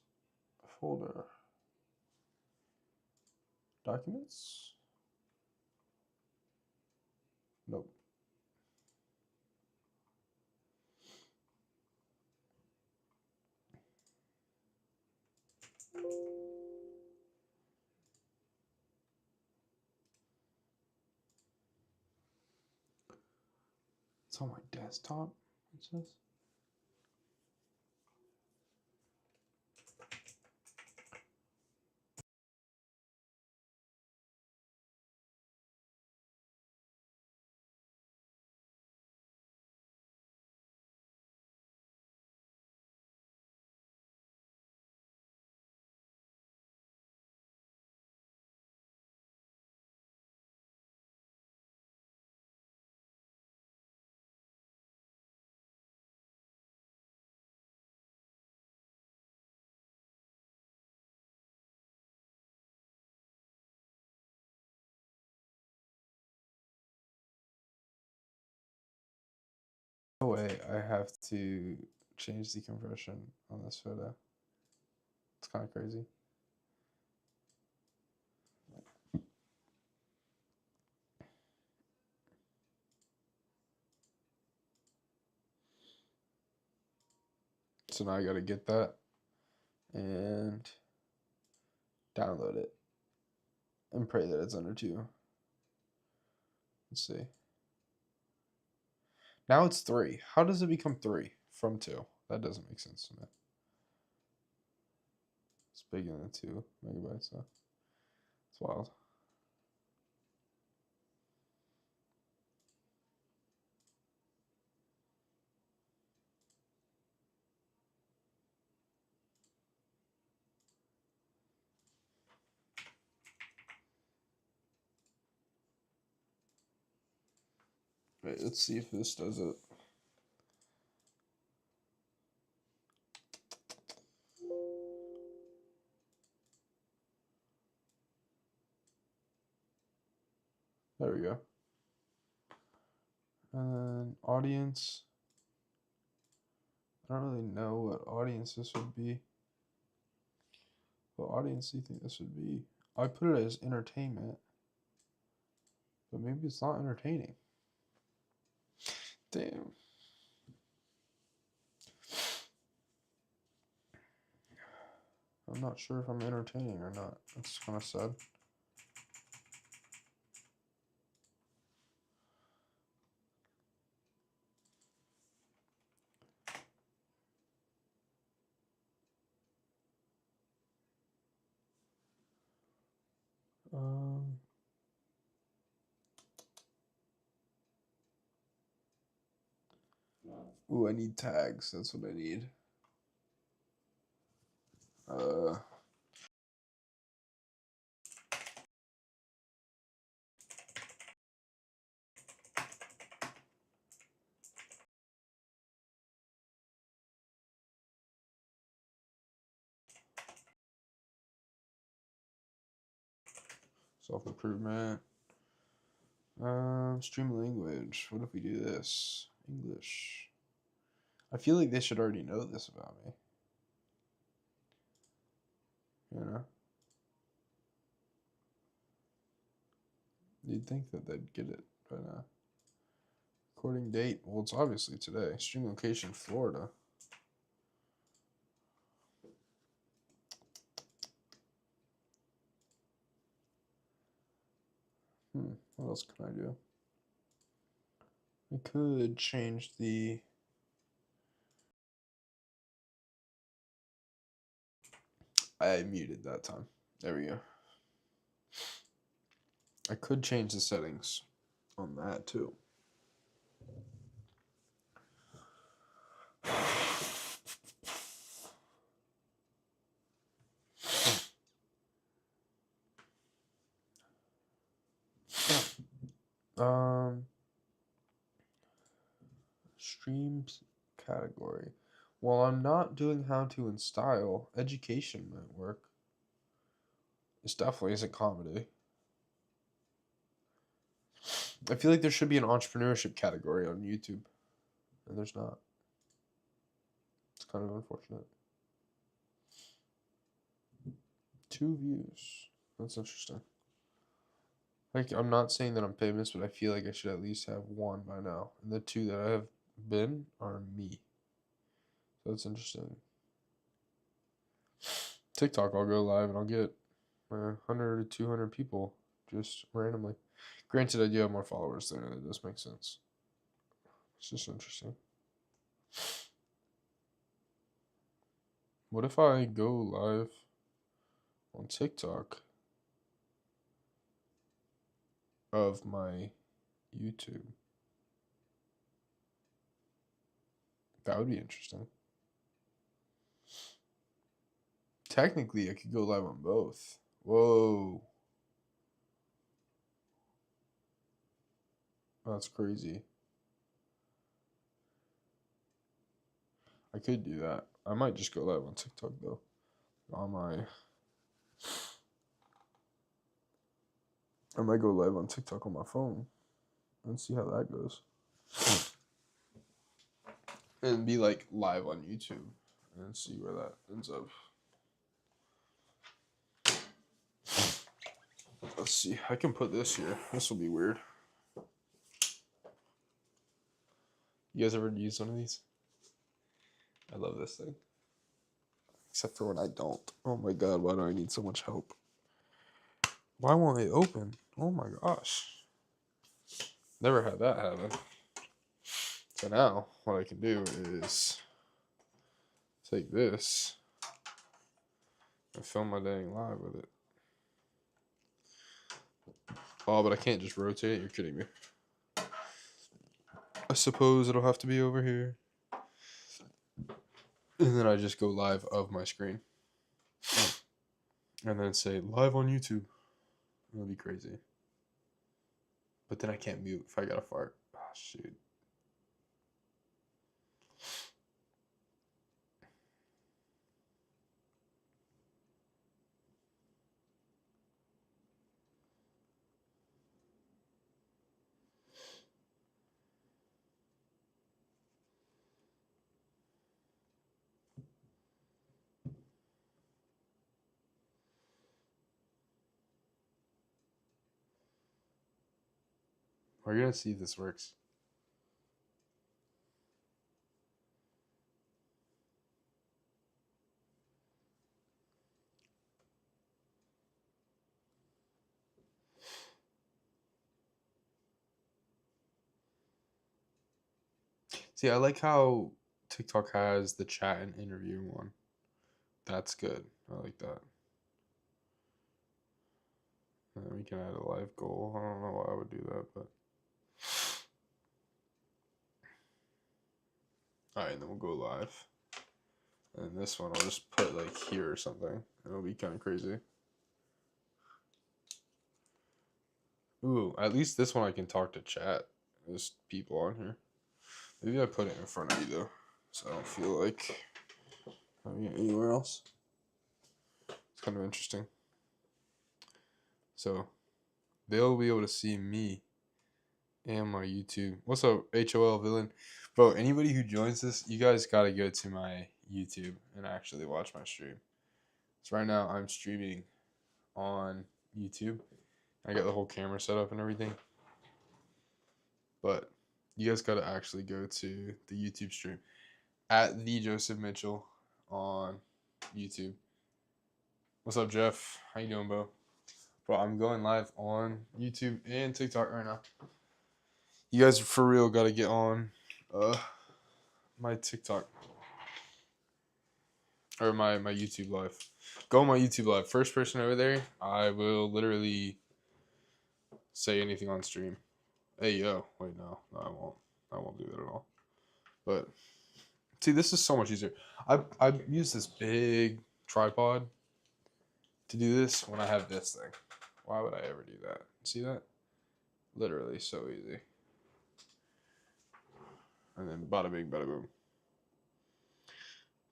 folder. Documents? Nope. It's on my desktop. What's this? No way, I have to change the compression on this photo. It's kind of crazy. So now I got to get that and download it and pray that it's under 2. Let's see. Now it's 3. How does it become 3 from 2? That doesn't make sense to me. It's bigger than 2 megabytes, so it's wild. Wait, let's see if this does it. There we go. And then audience. I don't really know what audience this would be. What audience do you think this would be? I put it as entertainment. But maybe it's not entertaining. Damn. I'm not sure if I'm entertaining or not. That's kind of sad. Ooh, I need tags. That's what I need. Self-improvement. Stream language. What if we do this? English. I feel like they should already know this about me. You know? You'd think that they'd get it by now. Recording date. Well, it's obviously today. Stream location, Florida. What else can I do? I could change the... I muted that time. There we go. I could change the settings on that too. Streams category. Well, I'm not doing how to and style. Education might work. This definitely isn't comedy. I feel like there should be an entrepreneurship category on YouTube, and there's not. It's kind of unfortunate. 2 views. That's interesting. Like, I'm not saying that I'm famous, but I feel like I should at least have 1 by now. And the 2 that I have been are me. So that's interesting. TikTok, I'll go live and I'll get 100 or 200 people just randomly. Granted, I do have more followers there. That does make sense. It's just interesting. What if I go live on TikTok of my YouTube? That would be interesting. Technically, I could go live on both. Whoa. That's crazy. I could do that. I might just go live on TikTok, though. I might go live on TikTok on my phone and see how that goes. And be like live on YouTube and see where that ends up. Let's see. I can put this here. This will be weird. You guys ever use one of these? I love this thing. Except for when I don't. Oh my god, why do I need so much help? Why won't it open? Oh my gosh. Never had that happen. So now, what I can do is take this and film my dang live with it. Oh, but I can't just rotate it. You're kidding me. I suppose it'll have to be over here. And then I just go live of my screen. And then say live on YouTube. It'll be crazy. But then I can't mute if I gotta fart. Oh, shoot. We're gonna see if this works. See, I like how TikTok has the chat and interview one. That's good. I like that. And then we can add a live goal. I don't know why I would do that, but. Alright, and then we'll go live. And this one I'll just put like here or something. It'll be kind of crazy. Ooh, at least this one I can talk to chat. There's people on here. Maybe I put it in front of me though, so I don't feel like having it anywhere else. It's kind of interesting. So they'll be able to see me and my YouTube. What's up, HOL villain? Bro, anybody who joins this, you guys gotta go to my YouTube and actually watch my stream. So right now I'm streaming on YouTube. I got the whole camera set up and everything. But you guys gotta actually go to the YouTube stream at the Joseph Mitchell on YouTube. What's up, Jeff? How you doing, bro? Bro, I'm going live on YouTube and TikTok right now. You guys for real gotta get on my TikTok or my YouTube live. Go on my YouTube live. First person over there, I will literally say anything on stream. Hey yo, wait, no, I won't do that at all. But see, this is so much easier. I've used this big tripod to do this when I have this thing. Why would I ever do that? See that? Literally so easy. And then bada bing, bada boom.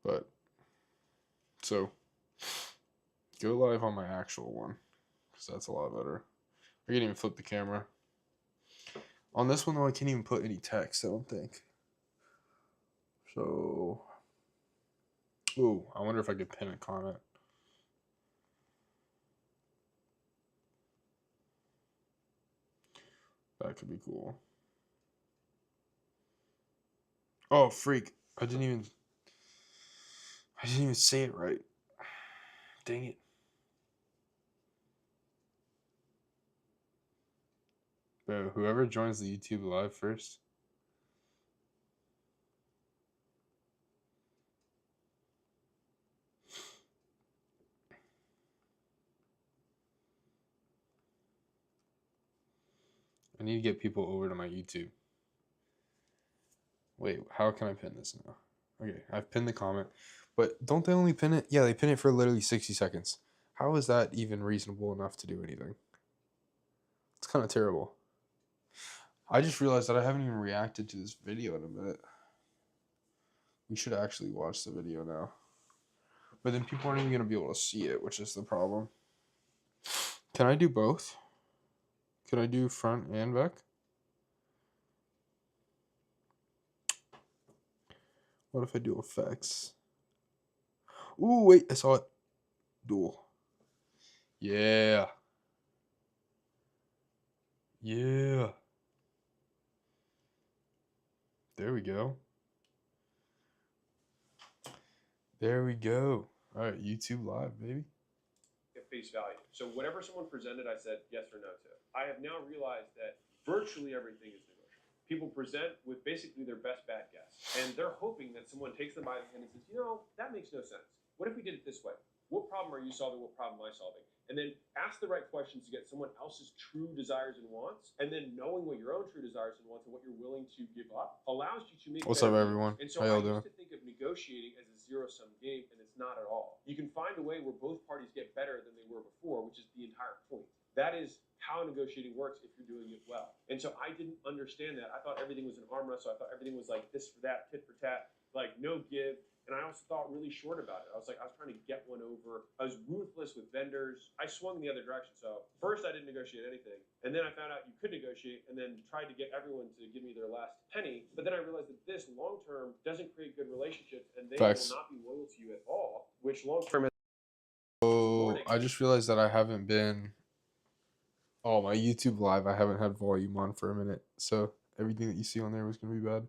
But so go live on my actual one because that's a lot better. I can't even flip the camera. On this one though, I can't even put any text. I don't think. So, ooh, I wonder if I could pin a comment. That could be cool. Oh, freak. I didn't even say it right. Dang it. Bro, whoever joins the YouTube live first. I need to get people over to my YouTube. Wait, how can I pin this now? Okay, I've pinned the comment. But don't they only pin it? Yeah, they pin it for literally 60 seconds. How is that even reasonable enough to do anything? It's kind of terrible. I just realized that I haven't even reacted to this video in a minute. We should actually watch the video now. But then people aren't even going to be able to see it, which is the problem. Can I do both? Can I do front and back? What if I do effects? Ooh, wait, I saw it. Dual. Yeah. Yeah. There we go. There we go. All right, YouTube Live, baby. At face value. So whatever someone presented, I said yes or no to. I have now realized that virtually everything is negotiable. People present with basically their best bad guess, and they're hoping that someone takes them by the hand and says, that makes no sense. What if we did it this way? What problem are you solving? What problem am I solving? And then ask the right questions to get someone else's true desires and wants, and then knowing what your own true desires and wants and what you're willing to give up allows you to make What's better up, everyone? deals. And so How I y'all doing? used to think of negotiating as a zero-sum game, and it's not at all. You can find a way where both parties get better than they were before, which is the entire point. That is how negotiating works if you're doing it well. And so I didn't understand that. I thought everything was an arm wrestle. I thought everything was like this for that, tit for tat, like no give. And I also thought really short about it. I was trying to get one over. I was ruthless with vendors. I swung the other direction. So first I didn't negotiate anything. And then I found out you could negotiate and then tried to get everyone to give me their last penny. But then I realized that this long-term doesn't create good relationships and they Facts. will not be loyal to you at all, which long-term has. Oh, I just realized that I haven't been. Oh, my YouTube Live, I haven't had volume on for a minute. So everything that you see on there was going to be bad.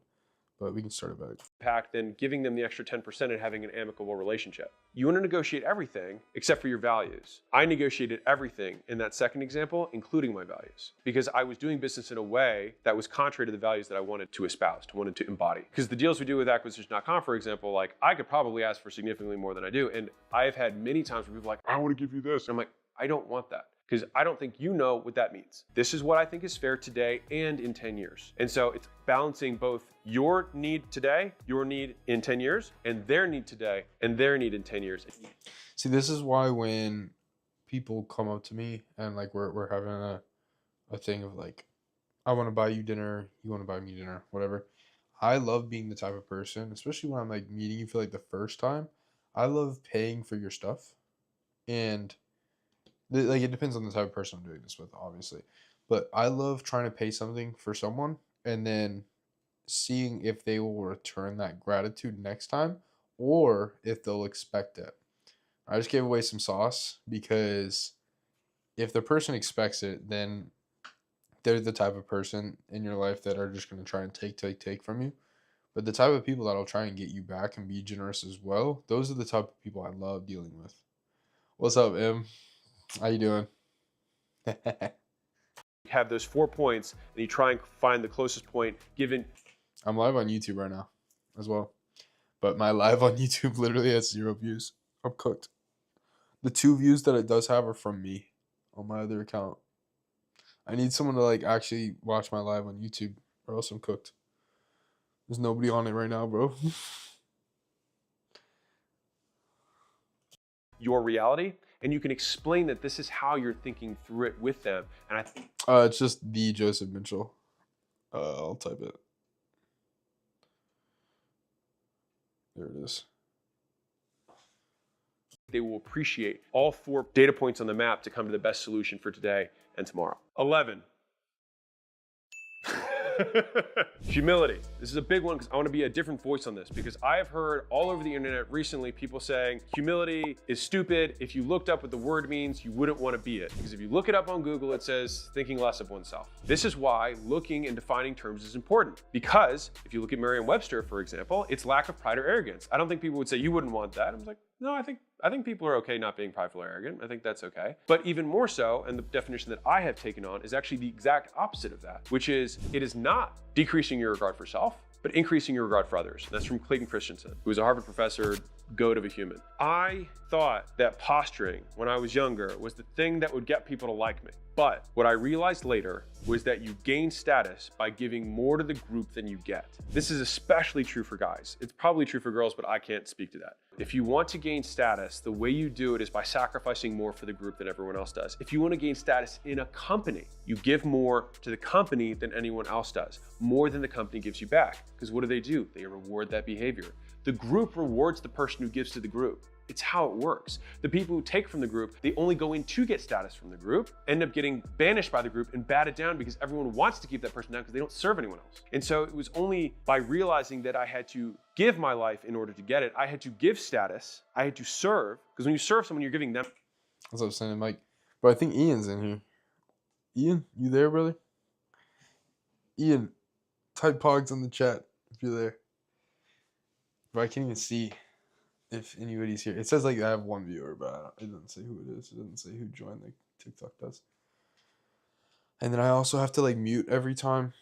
But we can start it back. Impact than giving them the extra 10% and having an amicable relationship. You want to negotiate everything except for your values. I negotiated everything in that second example, including my values, because I was doing business in a way that was contrary to the values that I wanted to espouse, wanted to embody. Because the deals we do with acquisition.com, for example, like I could probably ask for significantly more than I do. And I've had many times where people are like, I want to give you this. And I'm like, I don't want that. Because I don't think you know what that means. This is what I think is fair today and in 10 years. And so it's balancing both your need today, your need in 10 years, and their need today and their need in 10 years. See, this is why when people come up to me and like we're having a thing of like, I want to buy you dinner, you want to buy me dinner, whatever. I love being the type of person, especially when I'm like meeting you for like the first time. I love paying for your stuff. And like it depends on the type of person I'm doing this with, obviously. But I love trying to pay something for someone and then seeing if they will return that gratitude next time or if they'll expect it. I just gave away some sauce because if the person expects it, then they're the type of person in your life that are just going to try and take from you. But the type of people that'll try and get you back and be generous as well, those are the type of people I love dealing with. What's up, Em? How you doing? Have those 4 points and you try and find the closest point given. I'm live on YouTube right now as well. But my live on YouTube literally has 0 views. I'm cooked. The 2 views that it does have are from me on my other account. I need someone to like actually watch my live on YouTube or else I'm cooked. There's nobody on it right now, bro. Your reality, and you can explain that this is how you're thinking through it with them. And I think It's just the Joseph Mitchell. I'll type it. There it is. they will appreciate all 4 data points on the map to come to the best solution for today and tomorrow. 11. Humility. This is a big one because I want to be a different voice on this, because I have heard all over the internet recently people saying humility is stupid. If you looked up what the word means, you wouldn't want to be it. Because if you look it up on Google, it says thinking less of oneself. This is why looking and defining terms is important. Because if you look at Merriam-Webster, for example, it's lack of pride or arrogance. I don't think people would say you wouldn't want that. I was like, no, I think people are okay not being prideful or arrogant. I think that's okay. But even more so, and the definition that I have taken on is actually the exact opposite of that, which is it is not decreasing your regard for self, but increasing your regard for others. And that's from Clayton Christensen, who was a Harvard professor, goat of a human. I thought that posturing when I was younger was the thing that would get people to like me. But what I realized later was that you gain status by giving more to the group than you get. This is especially true for guys. It's probably true for girls, but I can't speak to that. If you want to gain status, the way you do it is by sacrificing more for the group than everyone else does. If you want to gain status in a company, you give more to the company than anyone else does, more than the company gives you back. Because what do? They reward that behavior. The group rewards the person who gives to the group. It's how it works. The people who take from the group, they only go in to get status from the group, end up getting banished by the group and batted down because everyone wants to keep that person down because they don't serve anyone else. And so it was only by realizing that I had to give my life in order to get it. I had to give status. I had to serve, because when you serve someone, you're giving them. That's what I'm saying, Mike. But I think Ian's in here. Ian, you there, brother? Ian, type pogs in the chat if you're there. But I can't even see if anybody's here. It says like I have one viewer, but it doesn't say who it is. It doesn't say who joined. Like TikTok does. And then I also have to like mute every time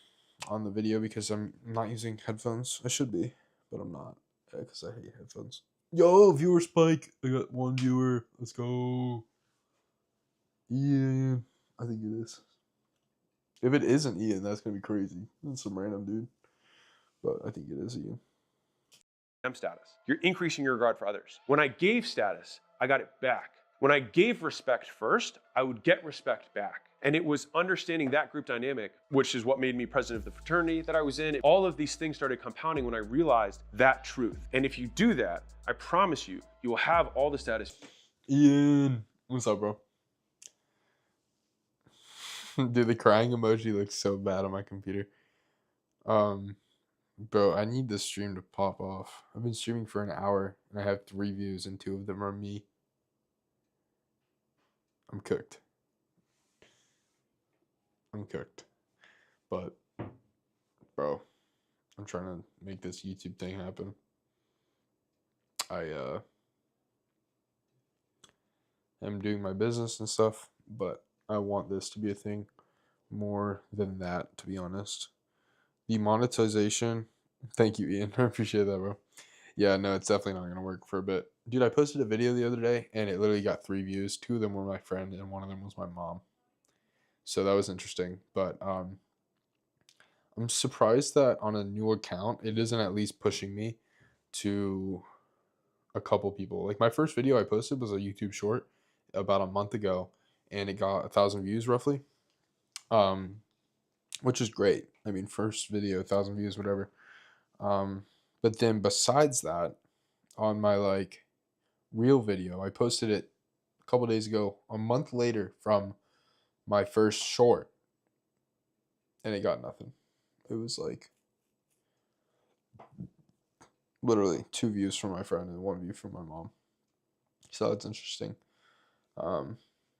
on the video because I'm not using headphones. I should be, but I'm not because I hate headphones. Yo, viewer spike! I got one viewer. Let's go. Ian, I think it is. If it isn't Ian, that's gonna be crazy. That's some random dude. But I think it is Ian. Status. You're increasing your regard for others. When I gave status, I got it back. When I gave respect first, I would get respect back. And it was understanding that group dynamic, which is what made me president of the fraternity that I was in. All of these things started compounding when I realized that truth. And if you do that, I promise you, you will have all the status. Ian, what's up, bro? Dude, the crying emoji looks so bad on my computer. Bro, I need this stream to pop off. I've been streaming for an hour, and I have 3 views, and 2 of them are me. I'm cooked. But, bro, I'm trying to make this YouTube thing happen. I am doing my business and stuff, but I want this to be a thing more than that, to be honest. The monetization, thank you, Ian. I appreciate that, bro. Yeah, no, it's definitely not going to work for a bit. Dude, I posted a video the other day, and it literally got 3 views. 2 of them were my friend, and 1 of them was my mom. So that was interesting. But I'm surprised that on a new account, it isn't at least pushing me to a couple people. Like, my first video I posted was a YouTube short about a month ago, and it got 1,000 views roughly, which is great. I mean, first video, 1,000 views, whatever. But then besides that, on my like real video, I posted it a couple days ago, a month later from my first short, and it got nothing. It was like literally 2 views from my friend and 1 view from my mom. So that's interesting.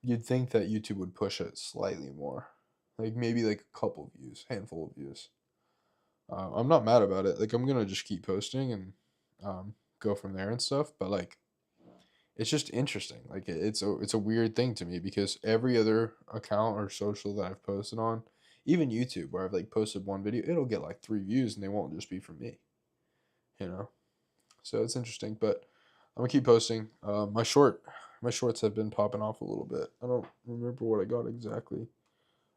You'd think that YouTube would push it slightly more, like maybe like a couple views, handful of views. I'm not mad about it. Like, I'm gonna just keep posting and go from there and stuff. But like, it's just interesting. Like, it's a weird thing to me because every other account or social that I've posted on, even YouTube, where I've like posted 1 video, it'll get like 3 views and they won't just be from me. You know, so it's interesting. But I'm gonna keep posting. My shorts have been popping off a little bit. I don't remember what I got exactly,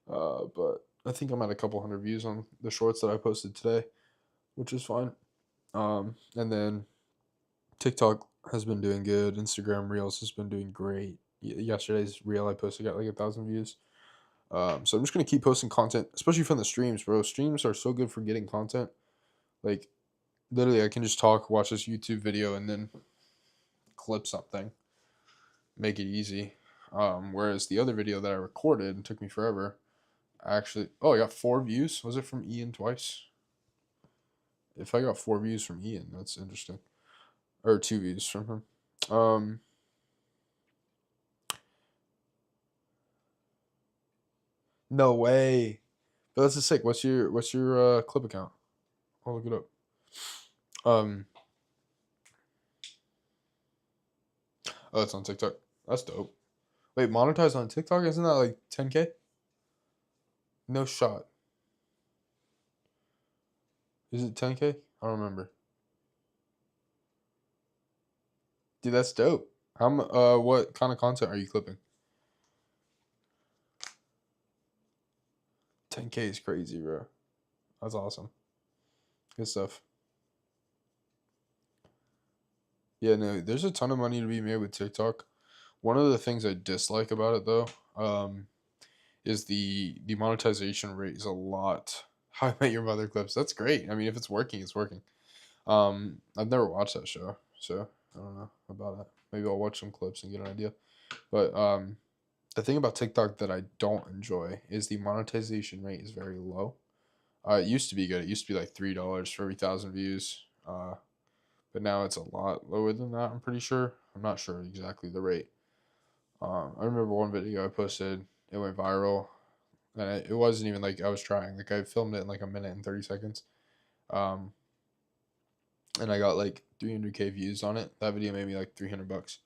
but I think I'm at a couple hundred views on the shorts that I posted today, which is fine. And then TikTok has been doing good. Instagram Reels has been doing great. Yesterday's reel I posted got like 1,000 views. So I'm just gonna keep posting content, especially from the streams, bro. Streams are so good for getting content. Like, literally, I can just talk, watch this YouTube video, and then clip something. Make it easy. Whereas the other video that I recorded and took me forever, I got 4 views. Was it from Ian twice? If I got 4 views from Ian, that's interesting. Or 2 views from him. No way. But that's just sick. What's your clip account? I'll look it up. Oh, it's on TikTok. That's dope. Wait, monetize on TikTok? Isn't that like 10K? No shot. Is it 10K? I don't remember. Dude, that's dope. What kind of content are you clipping? 10K is crazy, bro. That's awesome. Good stuff. Yeah, no, there's a ton of money to be made with TikTok. One of the things I dislike about it, though, is the monetization rate is a lot. How I Met Your Mother clips. That's great. I mean, if it's working, it's working. I've never watched that show, so I don't know about it. Maybe I'll watch some clips and get an idea. But the thing about TikTok that I don't enjoy is the monetization rate is very low. It used to be good. It used to be like $3 for every 1,000 views. But now it's a lot lower than that, I'm pretty sure. I'm not sure exactly the rate. I remember one video I posted, it went viral. and it wasn't even like I was trying. Like I filmed it in like a minute and 30 seconds, um, and I got like 300K views on it. That video made me like $300,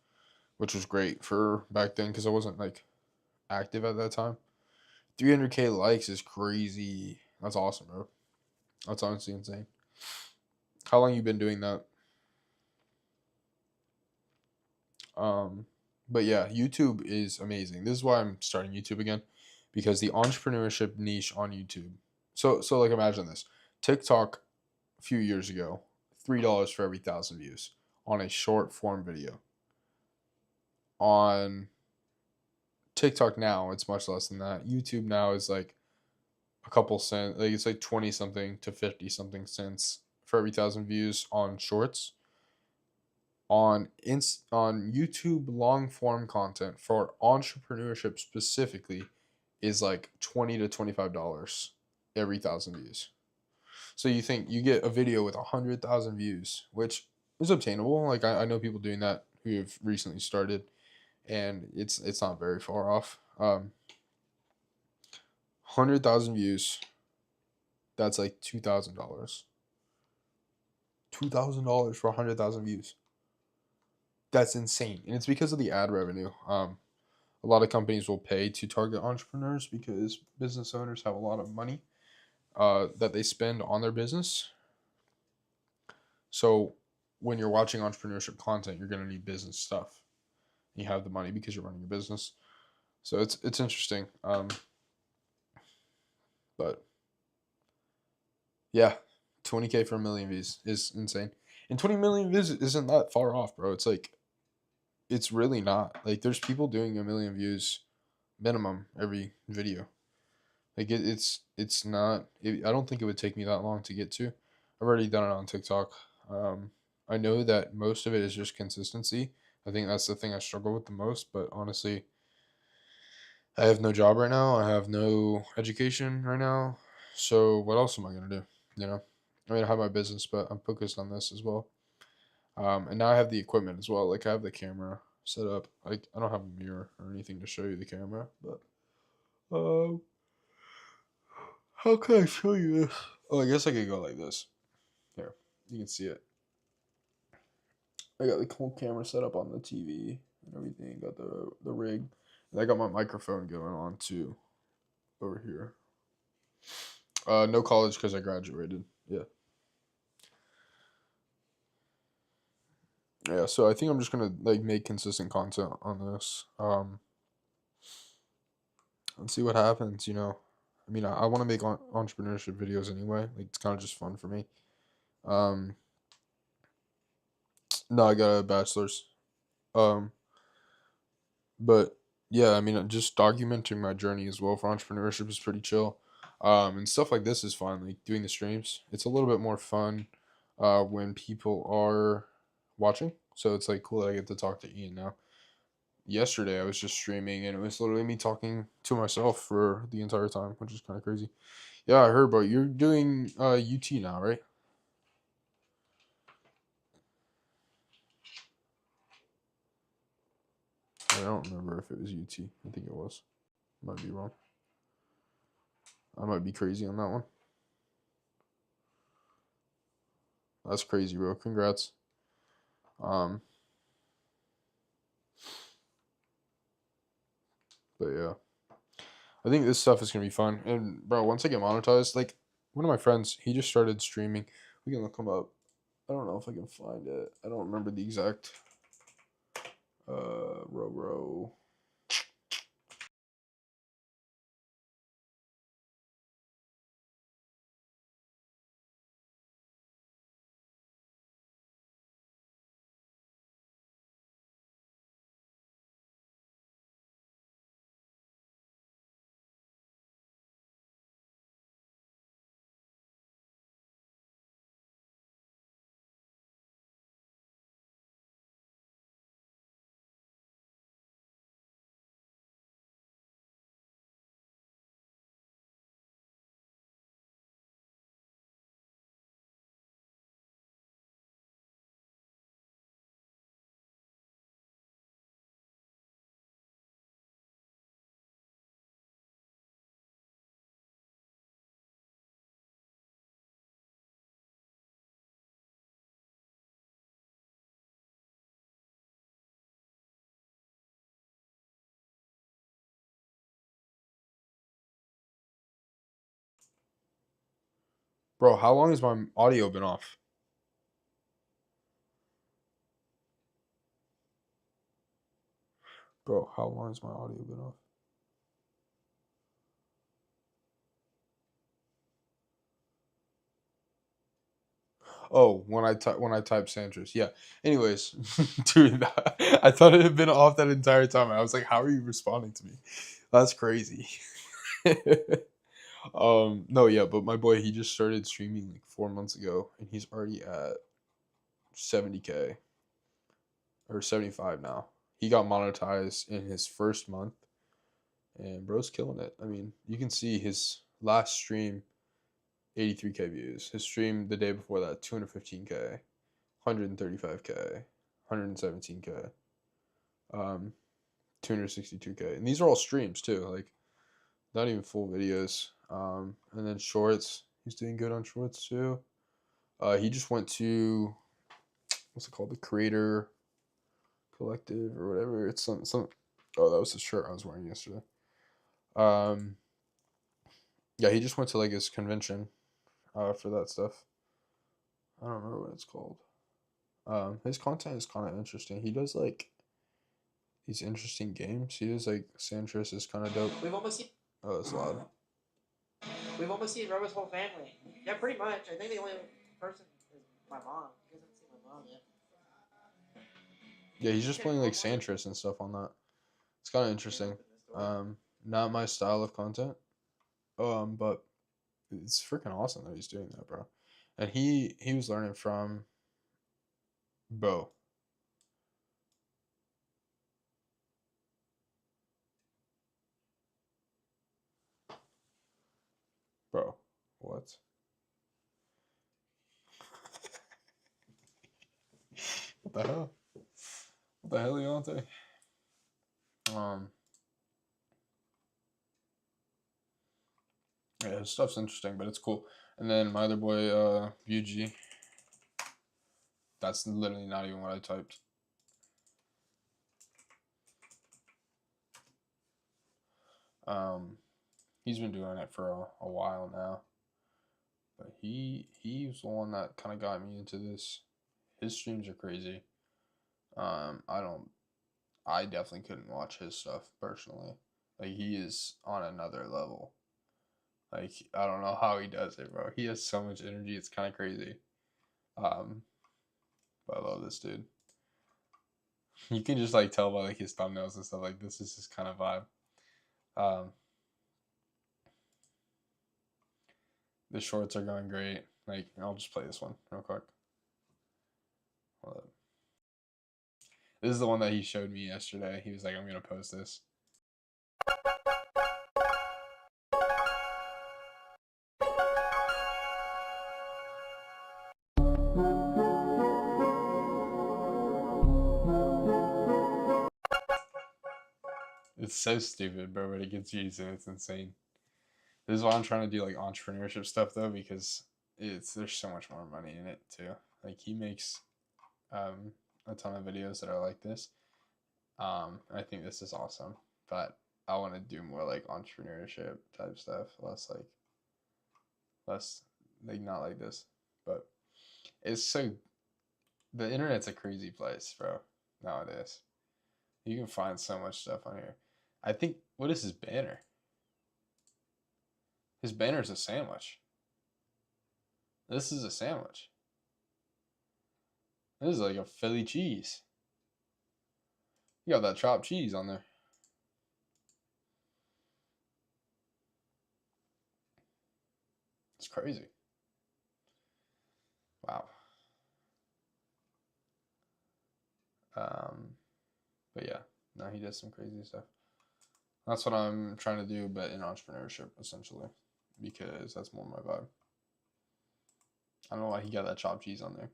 which was great for back then because I wasn't like active at that time. 300K likes is crazy. That's awesome, bro. That's honestly insane. How long you been doing that? Um, but yeah, YouTube is amazing. This is why I'm starting YouTube again, because the entrepreneurship niche on YouTube. So like imagine this. TikTok a few years ago, $3 for every 1,000 views on a short form video. On TikTok now, it's much less than that. YouTube now is like a couple cents, like it's like 20 something to 50 something cents for every 1,000 views on shorts. On YouTube long form content for entrepreneurship specifically is like $20 to $25 every 1,000 views. So you think you get a video with 100,000 views, which is obtainable. Like I know people doing that who have recently started, and it's not very far off. 100,000 views, that's like $2,000. $2,000 for 100,000 views. That's insane, and it's because of the ad revenue. A lot of companies will pay to target entrepreneurs because business owners have a lot of money that they spend on their business. So when you're watching entrepreneurship content, you're going to need business stuff. You have the money because you're running a business. So it's interesting. But yeah, 20K for a million views is insane. And 20 million views isn't that far off, bro. It's like, it's really not. Like, there's people doing a million views minimum every video. Like, it's not, I don't think it would take me that long to get to. I've already done it on TikTok. I know that most of it is just consistency. I think that's the thing I struggle with the most. But honestly, I have no job right now. I have no education right now. So what else am I gonna do? You know, I mean, I have my business, but I'm focused on this as well. And now I have the equipment as well. Like I have the camera set up. Like I don't have a mirror or anything to show you the camera, but um, how can I show you this? Oh, I guess I could go like this. Here, you can see it. I got the whole camera set up on the TV and everything. Got the rig. And I got my microphone going on too over here. No college because I graduated. Yeah. Yeah, so I think I'm just gonna like make consistent content on this. And see what happens, you know. I mean, I want to make entrepreneurship videos anyway. Like it's kind of just fun for me. Um, no, I got a bachelor's. Um, but yeah, I mean, just documenting my journey as well for entrepreneurship is pretty chill. And stuff like this is fun. Like doing the streams, it's a little bit more fun, when people are watching. So it's like cool that I get to talk to Ian now. Yesterday I was just streaming and it was literally me talking to myself for the entire time, which is kind of crazy. Yeah, I heard, bro. You're doing UT now, right? I don't remember if it was UT. I think it was. Might be wrong. I might be crazy on that one. That's crazy, bro. Congrats. Um, but yeah, I think this stuff is gonna be fun. And bro, once I get monetized, like one of my friends, he just started streaming. We can look him up. I don't know if I can find it. I don't remember the exact. Row. Bro, how long has my audio been off? Bro, how long has my audio been off? Oh, when I type Sanchez, yeah. Anyways, dude, I thought it had been off that entire time. I was like, how are you responding to me? That's crazy. No, yeah, but my boy, he just started streaming like 4 months ago, and he's already at 70K or 75 now. He got monetized in his first month, and bro's killing it. I mean, you can see his last stream, 83K views. His stream the day before that, 215K, 135K, 117K, 262K. And these are all streams too, like not even full videos. And then shorts, he's doing good on shorts too. He just went to, what's it called, the Creator Collective or whatever. It's some. Oh, that was the shirt I was wearing yesterday. Um, yeah, he just went to like his convention, for that stuff. I don't remember what it's called. His content is kind of interesting. He does like these interesting games. He does like Santress is kind of dope. We've almost seen. Oh, that's loud. We've almost seen Robo's whole family. Yeah, pretty much. I think the only person is my mom. You guys haven't seen my mom yet. Yeah, he's just playing like Santress and stuff on that. It's kind of interesting. Not my style of content. But it's freaking awesome that he's doing that, bro. And he was learning from Bo. Bro, what? What the hell? What the hell, Leonte? Yeah, his stuff's interesting, but it's cool. And then my other boy, UG. That's literally not even what I typed. He's been doing it for a while now. But he was the one that kind of got me into this. His streams are crazy. I definitely couldn't watch his stuff personally. Like he is on another level. Like I don't know how he does it, bro. He has so much energy. It's kind of crazy. But I love this dude. You can just like tell by like his thumbnails and stuff. Like this is his kind of vibe. The shorts are going great. Like I'll just play this one real quick. Hold up. This is the one that he showed me yesterday. He was like, I'm gonna post this. It's so stupid, bro, but it gets used and it's insane. This is why I'm trying to do like entrepreneurship stuff though, because there's so much more money in it too. Like he makes a ton of videos that are like this. I think this is awesome, but I want to do more like entrepreneurship type stuff, less like not like this. But it's so the internet's a crazy place, bro. Nowadays, you can find so much stuff on here. I think what is his banner? His banner is a sandwich. This is a sandwich. This is like a Philly cheese. You got that chopped cheese on there. It's crazy. Wow. But yeah, no, he does some crazy stuff. That's what I'm trying to do, but in entrepreneurship, essentially, because that's more my vibe. I don't know why he got that chopped cheese on there.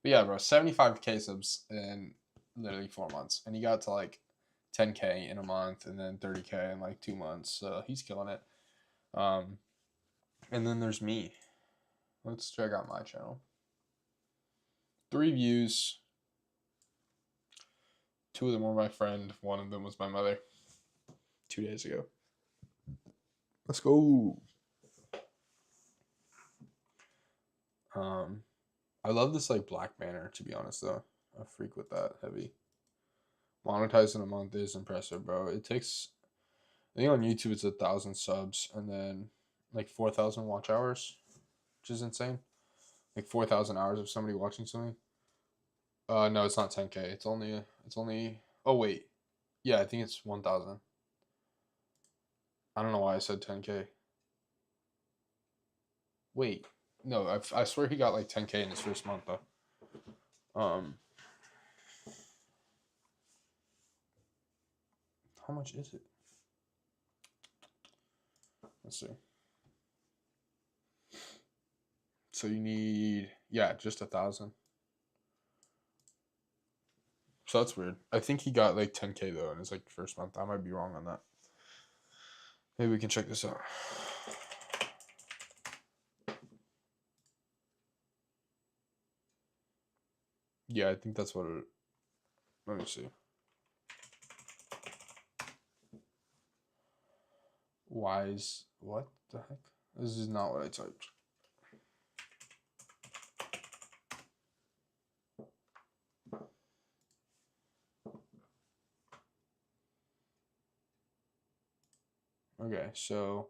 But yeah, bro, 75K subs in literally 4 months. And he got to like 10K in a month and then 30K in like 2 months. So he's killing it. And then there's me. Let's check out my channel. 3 views. 2 of them were my friend. 1 of them was my mother. 2 days ago. Let's go. I love this like black banner, to be honest though. I freak with that heavy. Monetize in a month is impressive, bro. It takes, I think on YouTube it's 1,000 subs and then like 4,000 watch hours, which is insane. Like 4,000 hours of somebody watching something. No, it's not 10K. It's only. Oh wait, yeah, I think it's 1,000. I don't know why I said 10K. Wait, no, I swear he got like 10K in his first month though. How much is it? Let's see. So you need, yeah, just 1,000. So that's weird. I think he got like 10K though in his like first month. I might be wrong on that. Maybe we can check this out. Yeah, I think that's what it. Let me see. Wise. What the heck? This is not what I typed. Okay, so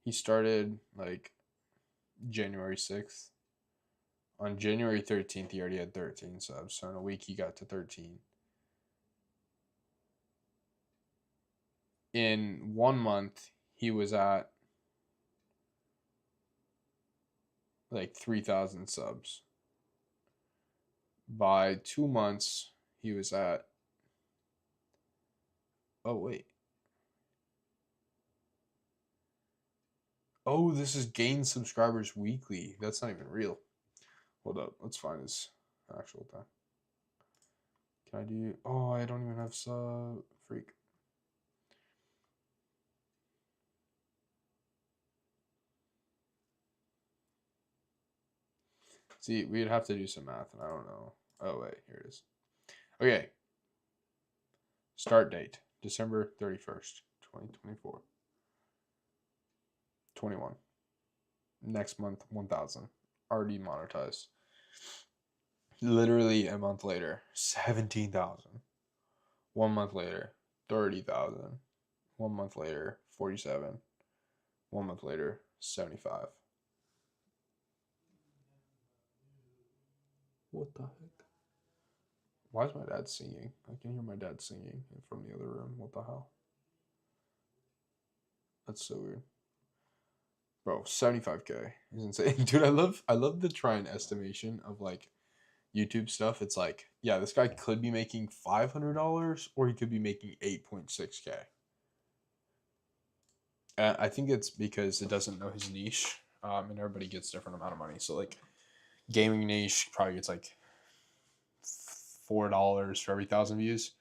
he started like January 6th. On January 13th, he already had 13 subs. So in a week, he got to 13. In 1 month, he was at like 3,000 subs. By 2 months, he was at. Oh, wait. Oh, this is gain subscribers weekly. That's not even real. Hold up. Let's find his actual time. Can I do. Oh, I don't even have sub. Freak. See, we'd have to do some math, and I don't know. Oh, wait. Here it is. Okay. Start date December 31st, 2024. 21. Next month, 1,000. Already monetized. Literally a month later, 17,000. 1 month later, 30,000. 1 month later, 47. 1 month later, 75. What the heck? Why is my dad singing? I can hear my dad singing from the other room. What the hell? That's so weird. Bro, 75K is insane. Dude, I love the try and estimation of like YouTube stuff. It's like, yeah, this guy could be making $500 or he could be making 8.6K. And I think it's because it doesn't know his niche. And everybody gets different amount of money. So like gaming niche probably gets like $4 for every 1,000 views.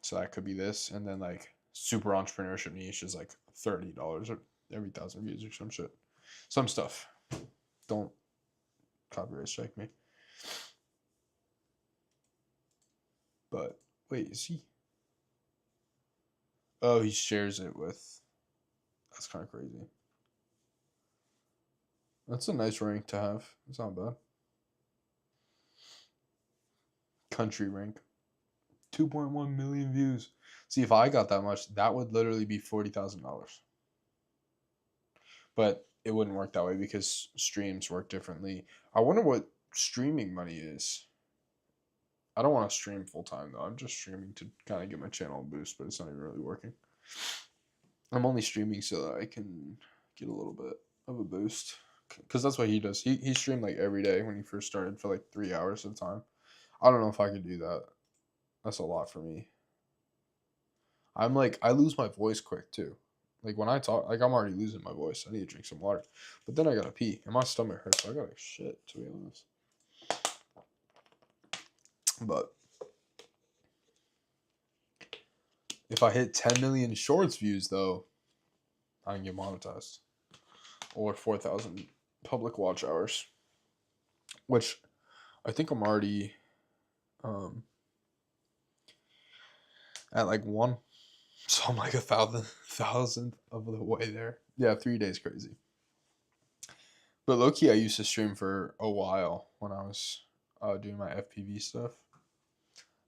So that could be this. And then like super entrepreneurship niche is like $30 every 1,000 views or some shit. Some stuff. Don't copyright strike me. But wait, is he? Oh, he shares it with. That's kind of crazy. That's a nice rank to have. It's not bad. Country rank. 2.1 million views. See, if I got that much, that would literally be $40,000. But it wouldn't work that way because streams work differently. I wonder what streaming money is. I don't want to stream full time though. I'm just streaming to kind of get my channel a boost, but it's not even really working. I'm only streaming so that I can get a little bit of a boost. Because that's what he does. He streamed like every day when he first started for like 3 hours at a time. I don't know if I could do that. That's a lot for me. I'm like, I lose my voice quick too. Like when I talk, like I'm already losing my voice. I need to drink some water. But then I gotta pee. And my stomach hurts. So I gotta shit, to be honest. But if I hit 10 million shorts views though, I can get monetized. Or 4,000 public watch hours. Which I think I'm already at like 1. So I'm like 1,000th of the way there. Yeah, 3 days crazy. But low-key, I used to stream for a while when I was doing my FPV stuff.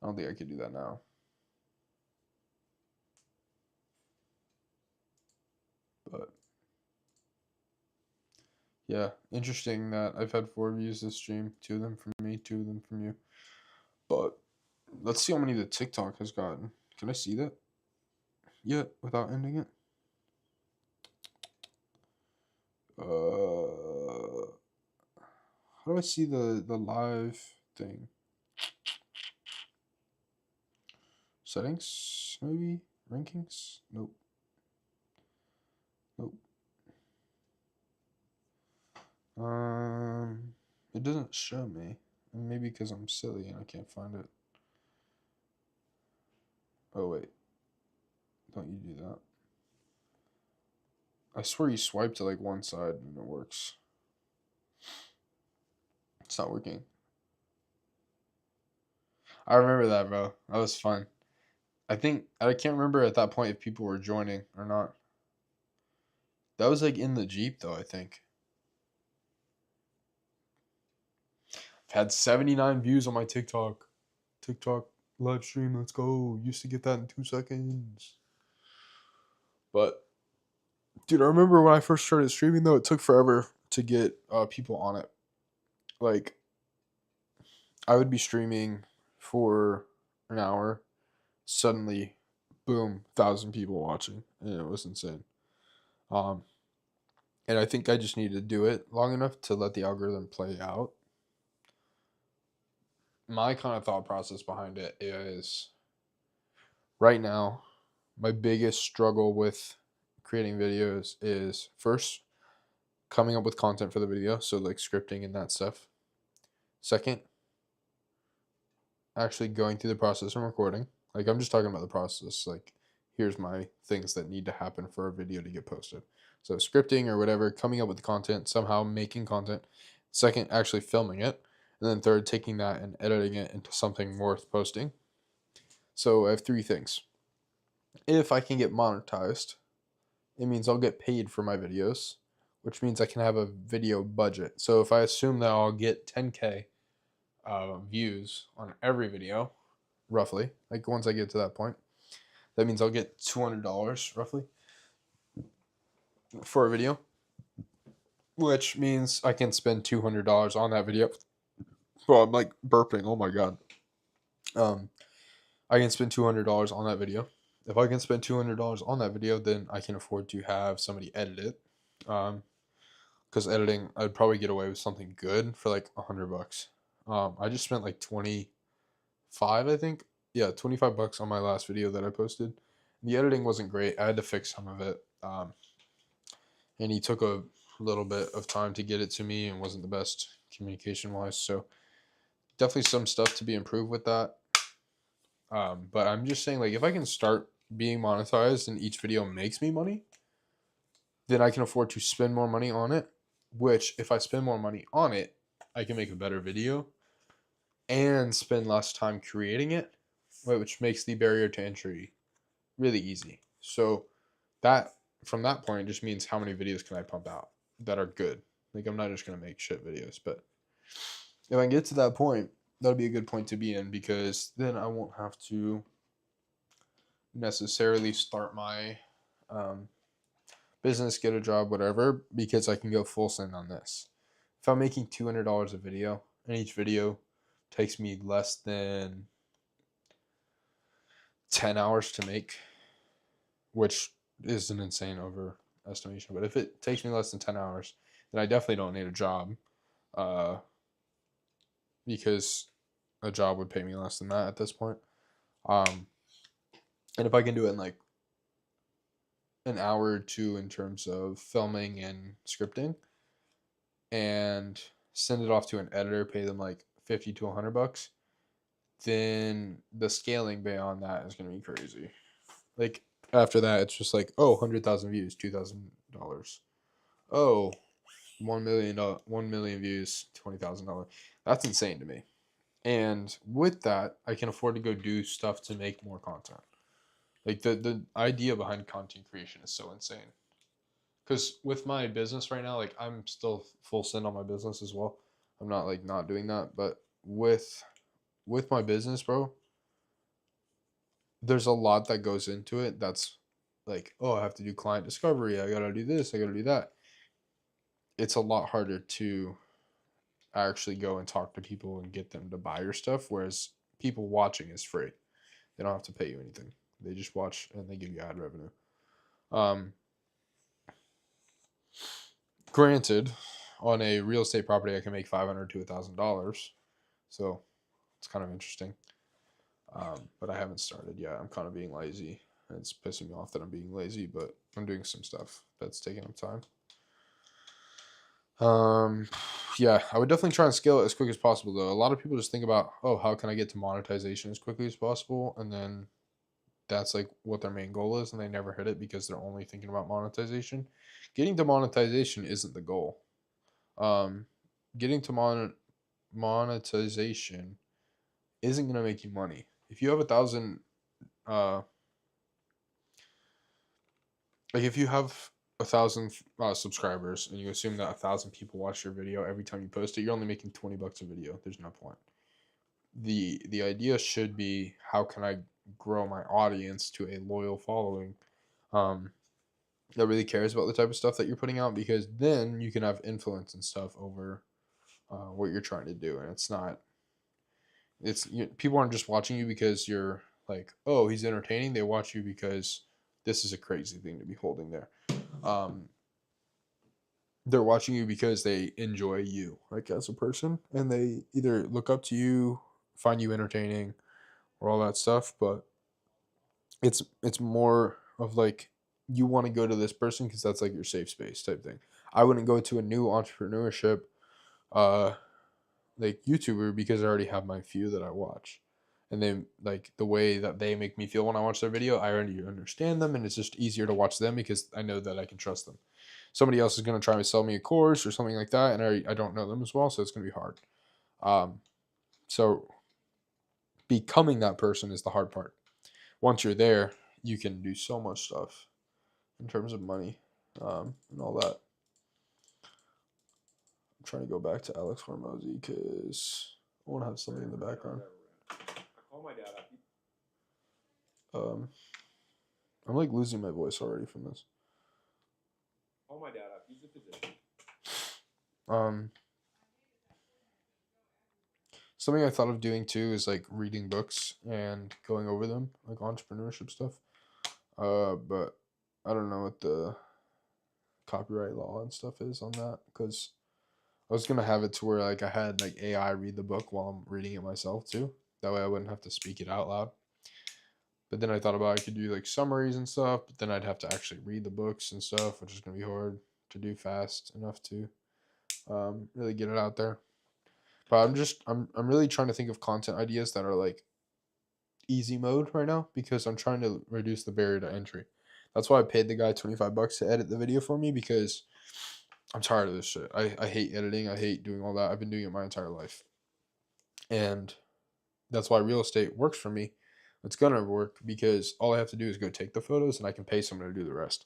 I don't think I could do that now. But yeah, interesting that I've had 4 views this stream. 2 of them from me, 2 of them from you. But let's see how many the TikTok has gotten. Can I see that yet without ending it? How do I see the live thing? Settings, maybe? Rankings? Nope. Nope. It doesn't show me. Maybe because I'm silly and I can't find it. Oh, wait. Don't you do that. I swear you swipe to like one side and it works. It's not working. I remember that, bro. That was fun. I can't remember at that point if people were joining or not. That was like in the Jeep though, I think. I've had 79 views on my TikTok. TikTok live stream, let's go. Used to get that in 2 seconds. But dude, I remember when I first started streaming though, it took forever to get people on it. Like I would be streaming for an hour, suddenly boom, 1,000 people watching, and it was insane. And I think I just needed to do it long enough to let the algorithm play out. My kind of thought process behind it is right now, my biggest struggle with creating videos is first coming up with content for the video, so like scripting and that stuff. Second, actually going through the process and recording. Like I'm just talking about the process. Like here's my things that need to happen for a video to get posted. So scripting or whatever, coming up with the content, somehow making content. Second, actually filming it. And then third, taking that and editing it into something worth posting. So I have 3 things. If I can get monetized, it means I'll get paid for my videos, which means I can have a video budget. So if I assume that I'll get 10K views on every video, roughly, like once I get to that point, that means I'll get $200 roughly for a video, which means I can spend $200 on that video. Well, I'm like burping. Oh my god. I can spend $200 on that video. If I can spend $200 on that video, then I can afford to have somebody edit it. Because editing, I'd probably get away with something good for like $100. I just spent like 25, I think. Yeah, 25 bucks on my last video that I posted. The editing wasn't great. I had to fix some of it. And he took a little bit of time to get it to me and wasn't the best communication wise. So definitely some stuff to be improved with that. But I'm just saying, like, if I can start being monetized and each video makes me money, then I can afford to spend more money on it. Which, if I spend more money on it, I can make a better video and spend less time creating it, which makes the barrier to entry really easy. So that, from that point, just means how many videos can I pump out that are good. Like, I'm not just going to make shit videos, but if I get to that point, that'll be a good point to be in, because then I won't have to necessarily start my business, get a job, whatever, because I can go full send on this. If I'm making $200 a video and each video takes me less than 10 hours to make, which is an insane overestimation, but if it takes me less than 10 hours, then I definitely don't need a job, because a job would pay me less than that at this point. And if I can do it in like an hour or 2 in terms of filming and scripting, and send it off to an editor, pay them like 50 to 100 bucks, then the scaling beyond that is going to be crazy. Like after that, it's just like, oh, 100,000 views, $2,000. Oh, 1 million views, $20,000. That's insane to me. And with that, I can afford to go do stuff to make more content. Like the idea behind content creation is so insane. because with my business right now, like I'm still full send on my business as well. I'm not like not doing that, but with my business, bro, there's a lot that goes into it. That's like, oh, I have to do client discovery. I gotta do this. I gotta do that. It's a lot harder to actually go and talk to people and get them to buy your stuff. Whereas people watching is free. They don't have to pay you anything. They just watch and they give you ad revenue. Um, Granted, on a real estate property, I can make $500 to $1,000. So it's kind of interesting. But I haven't started yet. I'm kind of being lazy. It's pissing me off that I'm being lazy, but I'm doing some stuff that's taking up time. Yeah, I would definitely try and scale it as quick as possible, though. A lot of people just think about, oh, how can I get to monetization as quickly as possible? And then that's like what their main goal is, and they never hit it because they're only thinking about monetization. Getting to monetization isn't the goal. Um, Getting to monetization isn't going to make you money. If you have 1,000, like if you have 1,000 subscribers and you assume that 1,000 people watch your video every time you post it, you're only making $20 a video. There's no point. The idea should be, how can I grow my audience to a loyal following that really cares about the type of stuff that you're putting out, because then you can have influence and stuff over what you're trying to do. And people aren't just watching you because you're like, oh, he's entertaining. They watch you because this is a crazy thing to be holding there. They're watching you because they enjoy you, like, as a person, and they either look up to you, find you entertaining, or all that stuff. But it's more of like, you want to go to this person because that's like your safe space type thing. I wouldn't go to a new entrepreneurship uh like YouTuber because I already have my few that I watch. And then like the way that they make me feel when I watch their video, I already understand them, and it's just easier to watch them because I know that I can trust them. Somebody else is going to try to sell me a course or something like that, and I don't know them as well, so it's going to be hard. So becoming that person is the hard part. Once you're there, you can do so much stuff in terms of money and all that. I'm trying to go back to Alex Hormozi because I want to have something in the background. I call my dad up. I'm like losing my voice already from this. Call my dad up. He's the physician. Something I thought of doing too is like reading books and going over them, like entrepreneurship stuff. But I don't know what the copyright law and stuff is on that, because I was gonna have it to where like I had like AI read the book while I'm reading it myself too. That way I wouldn't have to speak it out loud. But then I thought about, I could do like summaries and stuff, but then I'd have to actually read the books and stuff, which is gonna be hard to do fast enough to really get it out there. But I'm really trying to think of content ideas that are like easy mode right now, because I'm trying to reduce the barrier to entry. That's why I paid the guy $25 to edit the video for me, because I'm tired of this shit. I hate editing. I hate doing all that. I've been doing it my entire life. And that's why real estate works for me. It's going to work because all I have to do is go take the photos and I can pay someone to do the rest.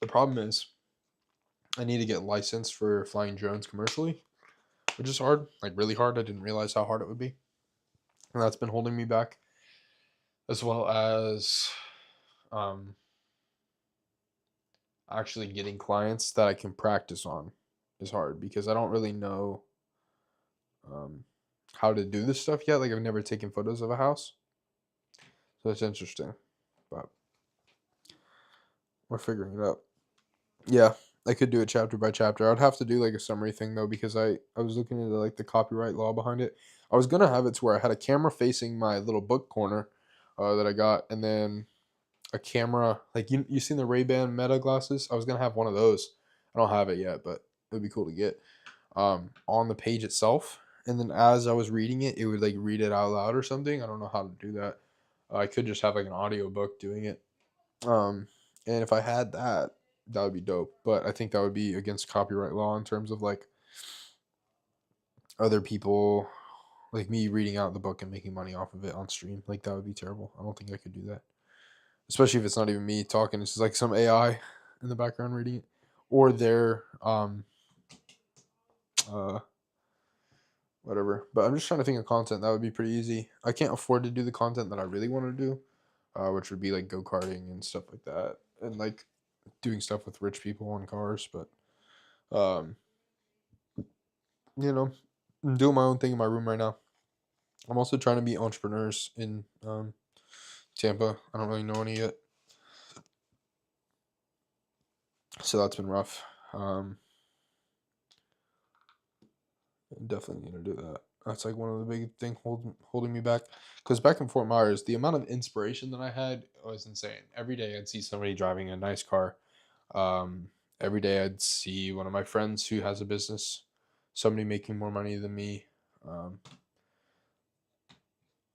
The problem is I need to get licensed for flying drones commercially, which is hard, like really hard. I didn't realize how hard it would be. And that's been holding me back, as well as actually getting clients that I can practice on is hard, because I don't really know how to do this stuff yet. Like, I've never taken photos of a house, so it's interesting, but we're figuring it out. Yeah, I could do it chapter by chapter. I'd have to do like a summary thing though, because I was looking into like the copyright law behind it. I was gonna have it to where I had a camera facing my little book corner that I got, and then a camera, like you seen the Ray-Ban Meta glasses? I was gonna have one of those. I don't have it yet, but it would be cool to get on the page itself. And then as I was reading it, it would like read it out loud or something. I don't know how to do that. I could just have like an audio book doing it. And if I had that, that would be dope. But I think that would be against copyright law in terms of like other people, like me reading out the book and making money off of it on stream. Like, that would be terrible. I don't think I could do that. especially if it's not even me talking. It's just like some AI in the background reading it, or their uh whatever. But I'm just trying to think of content that would be pretty easy. I can't afford to do the content that I really want to do, which would be like go-karting and stuff like that, and like doing stuff with rich people on cars. But um, I'm doing my own thing in my room right now. I'm also trying to meet entrepreneurs in Tampa. I don't really know any yet, so that's been rough. Definitely need to do that. That's like one of the big things holding me back. Because back in Fort Myers, the amount of inspiration that I had was insane. Every day I'd see somebody driving a nice car. Um, every day I'd see one of my friends who has a business, somebody making more money than me.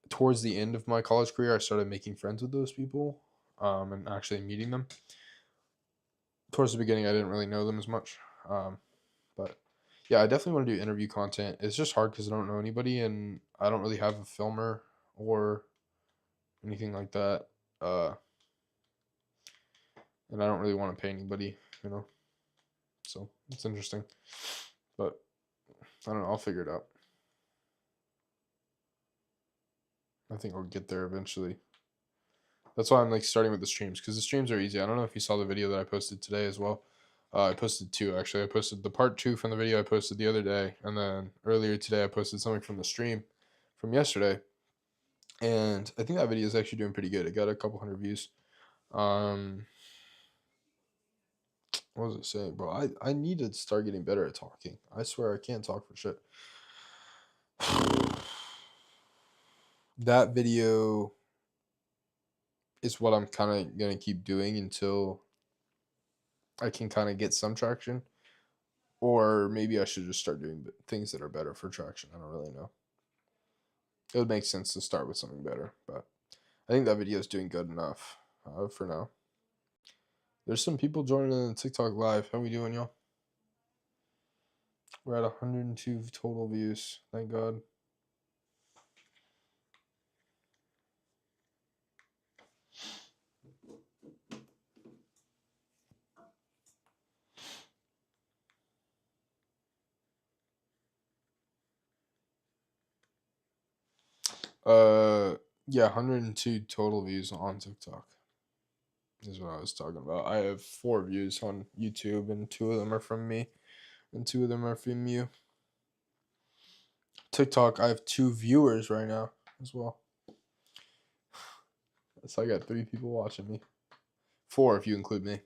Towards the end of my college career, I started making friends with those people and actually meeting them. Towards the beginning, I didn't really know them as much. But yeah, I definitely want to do interview content. It's just hard because I don't know anybody and I don't really have a filmer or anything like that. And I don't really want to pay anybody, you know. So it's interesting. But I don't know, I'll figure it out. I think I'll get there eventually. That's why I'm like starting with the streams, because the streams are easy. I don't know if you saw the video that I posted today as well. I posted two actually. I posted the part 2 from the video I posted the other day, and then earlier today I posted something from the stream from yesterday. And I think that video is actually doing pretty good. It got a couple hundred views. What was it saying, bro? I need to start getting better at talking. I swear I can't talk for shit. That video is what I'm kind of gonna keep doing until I can kind of get some traction. Or maybe I should just start doing things that are better for traction. I don't really know. It would make sense to start with something better, but I think that video is doing good enough for now. There's some people joining in the TikTok live. How we doing, y'all? We're at 102 total views. Thank God. Yeah, 102 total views on TikTok is what I was talking about. I have 4 views on YouTube, and 2 of them are from me, and 2 of them are from you. TikTok, I have 2 viewers right now as well. So I got 3 people watching me. 4 if you include me.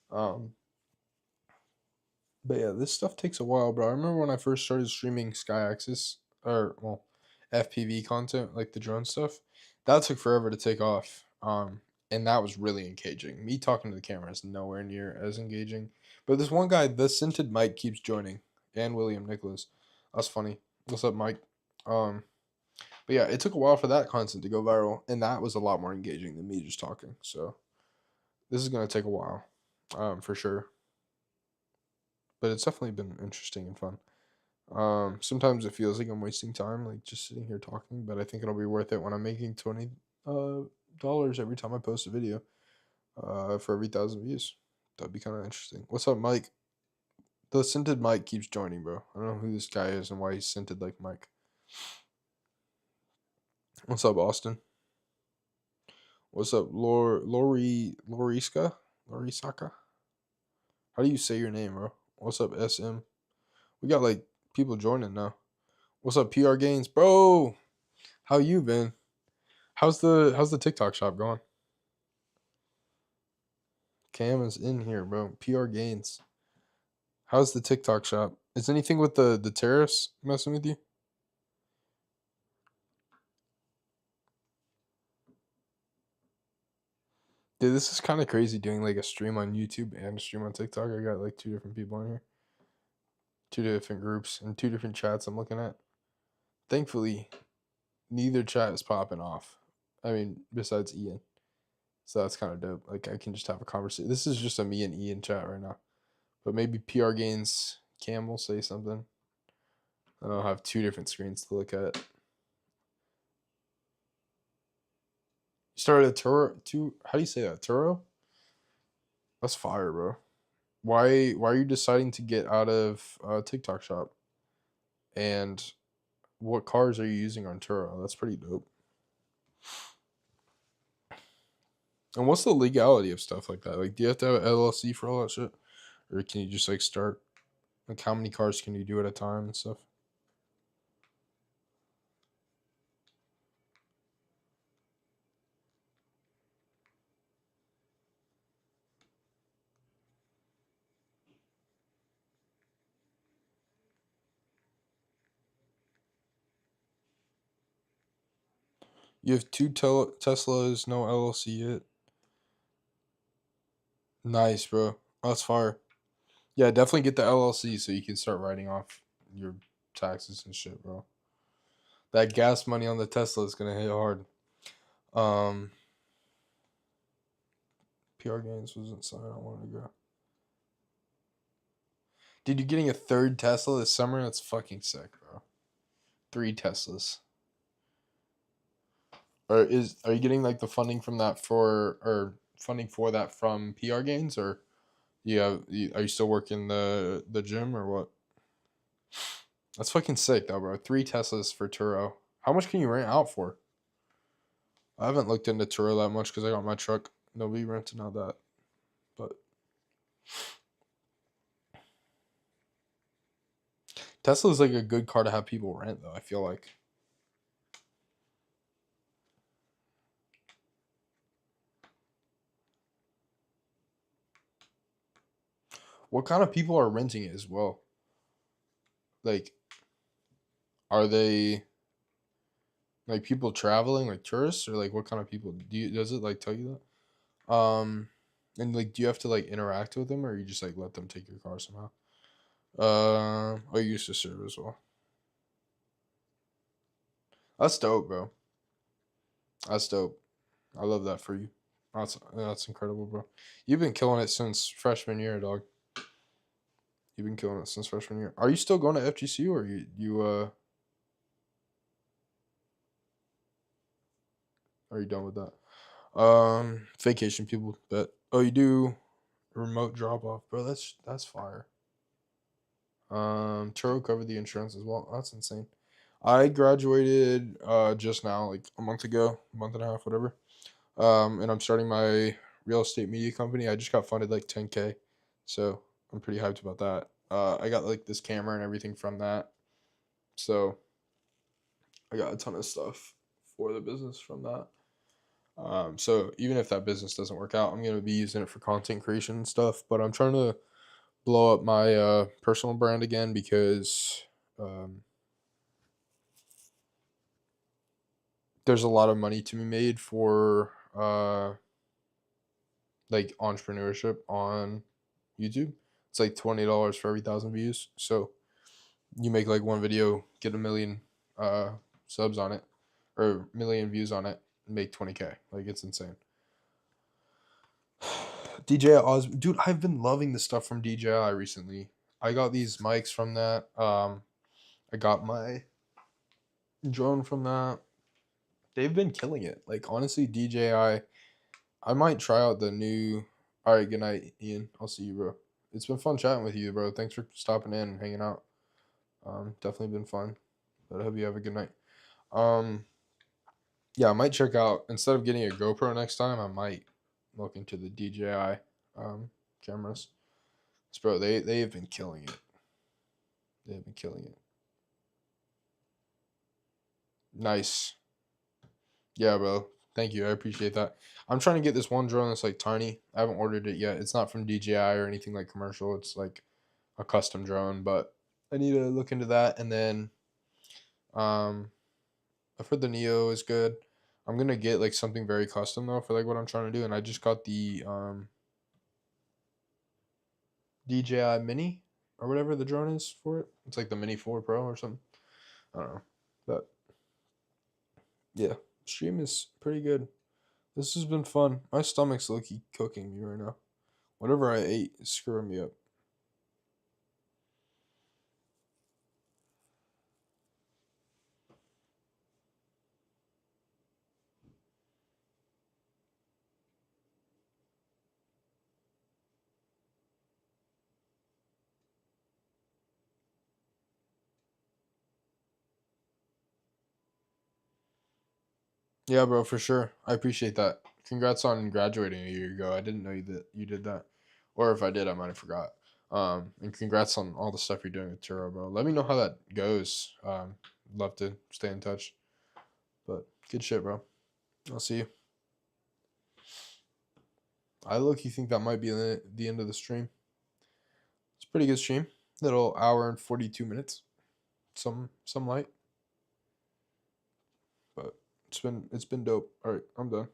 But yeah, this stuff takes a while, bro. I remember when I first started streaming Sky-Axis, or well, FPV content, like the drone stuff. That took forever to take off. And that was really engaging. Me talking to the camera is nowhere near as engaging. But this one guy, the Scented Mike, keeps joining, and William Nicholas. That's funny. What's up, Mike? But yeah, it took a while for that content to go viral, and that was a lot more engaging than me just talking. So this is gonna take a while, for sure. But it's definitely been interesting and fun. Sometimes it feels like I'm wasting time, like just sitting here talking, but I think it'll be worth it when I'm making $20 every time I post a video, for every 1,000 views. That'd be kind of interesting. What's up, Mike? The Scented Mike keeps joining, bro. I don't know who this guy is and why he's scented like Mike. What's up, Austin? What's up, Lorisaka? How do you say your name, bro? What's up, SM? We got like people joining now. What's up, PR Gains, bro? How you been? How's the TikTok shop going? Cam is in here, bro. PR Gains. How's the TikTok shop? Is anything with the tariffs messing with you? Dude, this is kind of crazy doing like a stream on YouTube and a stream on TikTok. I got like 2 different people in here. 2 different groups and 2 different chats I'm looking at. Thankfully, neither chat is popping off. I mean, besides Ian. So that's kind of dope. Like I can just have a conversation. This is just a me and Ian chat right now. But maybe PR Gains Cam will say something. I don't have 2 different screens to look at. You started a Turo. How do you say that? Turo? That's fire, bro. Why are you deciding to get out of TikTok Shop? And what cars are you using on Turo? That's pretty dope. And what's the legality of stuff like that? Like, do you have to have an LLC for all that shit, or can you just like start? Like, how many cars can you do at a time and stuff? You have two Teslas, no LLC yet. Nice, bro. That's fire. Yeah, definitely get the LLC so you can start writing off your taxes and shit, bro. That gas money on the Tesla is gonna hit hard. Um, PR Games was inside. I wanted to go. Dude, you're getting a third Tesla this summer? That's fucking sick, bro. 3 Teslas. Or are you getting like the funding from that funding for that from PR Gains, or are you still working the gym or what? That's fucking sick though, bro. 3 Teslas for Turo. How much can you rent out for? I haven't looked into Turo that much because I got my truck. Nobody renting out that. But Tesla's like a good car to have people rent though, I feel like. What kind of people are renting it as well? Like, are they like people traveling, like tourists, or like what kind of people? Does it like tell you that? And like, do you have to like interact with them, or you just like let them take your car somehow? I used to serve as well. That's dope, bro. That's dope. I love that for you. That's incredible, bro. You've been killing it since freshman year, dog. You've been killing it since freshman year. Are you still going to FGCU, or you are you done with that? Vacation people, but oh, you do remote drop off, bro. That's fire. Turo covered the insurance as well. That's insane. I graduated just now, like a month ago, month and a half, whatever. And I'm starting my real estate media company. I just got funded like 10K, so I'm pretty hyped about that. I got like this camera and everything from that, so I got a ton of stuff for the business from that. So even if that business doesn't work out, I'm gonna be using it for content creation and stuff. But I'm trying to blow up my personal brand again because there's a lot of money to be made for like entrepreneurship on YouTube. It's like $20 for every 1,000 views. So you make like one video, get a million subs on it, or million views on it, and make 20K. Like, it's insane. DJI Osmo, dude, I've been loving the stuff from DJI recently. I got these mics from that. I got my drone from that. They've been killing it. Like, honestly, DJI. I might try out the new. All right, good night, Ian. I'll see you, bro. It's been fun chatting with you, bro. Thanks for stopping in and hanging out. Definitely been fun. But I hope you have a good night. Yeah, I might check out, instead of getting a GoPro next time, I might look into the DJI cameras. Bro, they have been killing it. They have been killing it. Nice. Yeah, bro. Thank you. I appreciate that. I'm trying to get this one drone that's like tiny. I haven't ordered it yet. It's not from DJI or anything like commercial. It's like a custom drone, but I need to look into that. And then I've heard the Neo is good. I'm gonna get like something very custom though for like what I'm trying to do. And I just got the DJI Mini or whatever the drone is for it. It's like the Mini 4 Pro or something. I don't know. But yeah, stream is pretty good. This has been fun. My stomach's low-key cooking me right now. Whatever I ate is screwing me up. Yeah, bro, for sure. I appreciate that. Congrats on graduating a year ago. I didn't know you did that, or if I did, I might have forgot. And congrats on all the stuff you're doing with Turo, bro. Let me know how that goes. Love to stay in touch. But good shit, bro. I'll see you. I look. You think that might be the end of the stream? It's a pretty good stream. Little hour and 42 minutes. Some light. But it's been dope. All right, I'm done.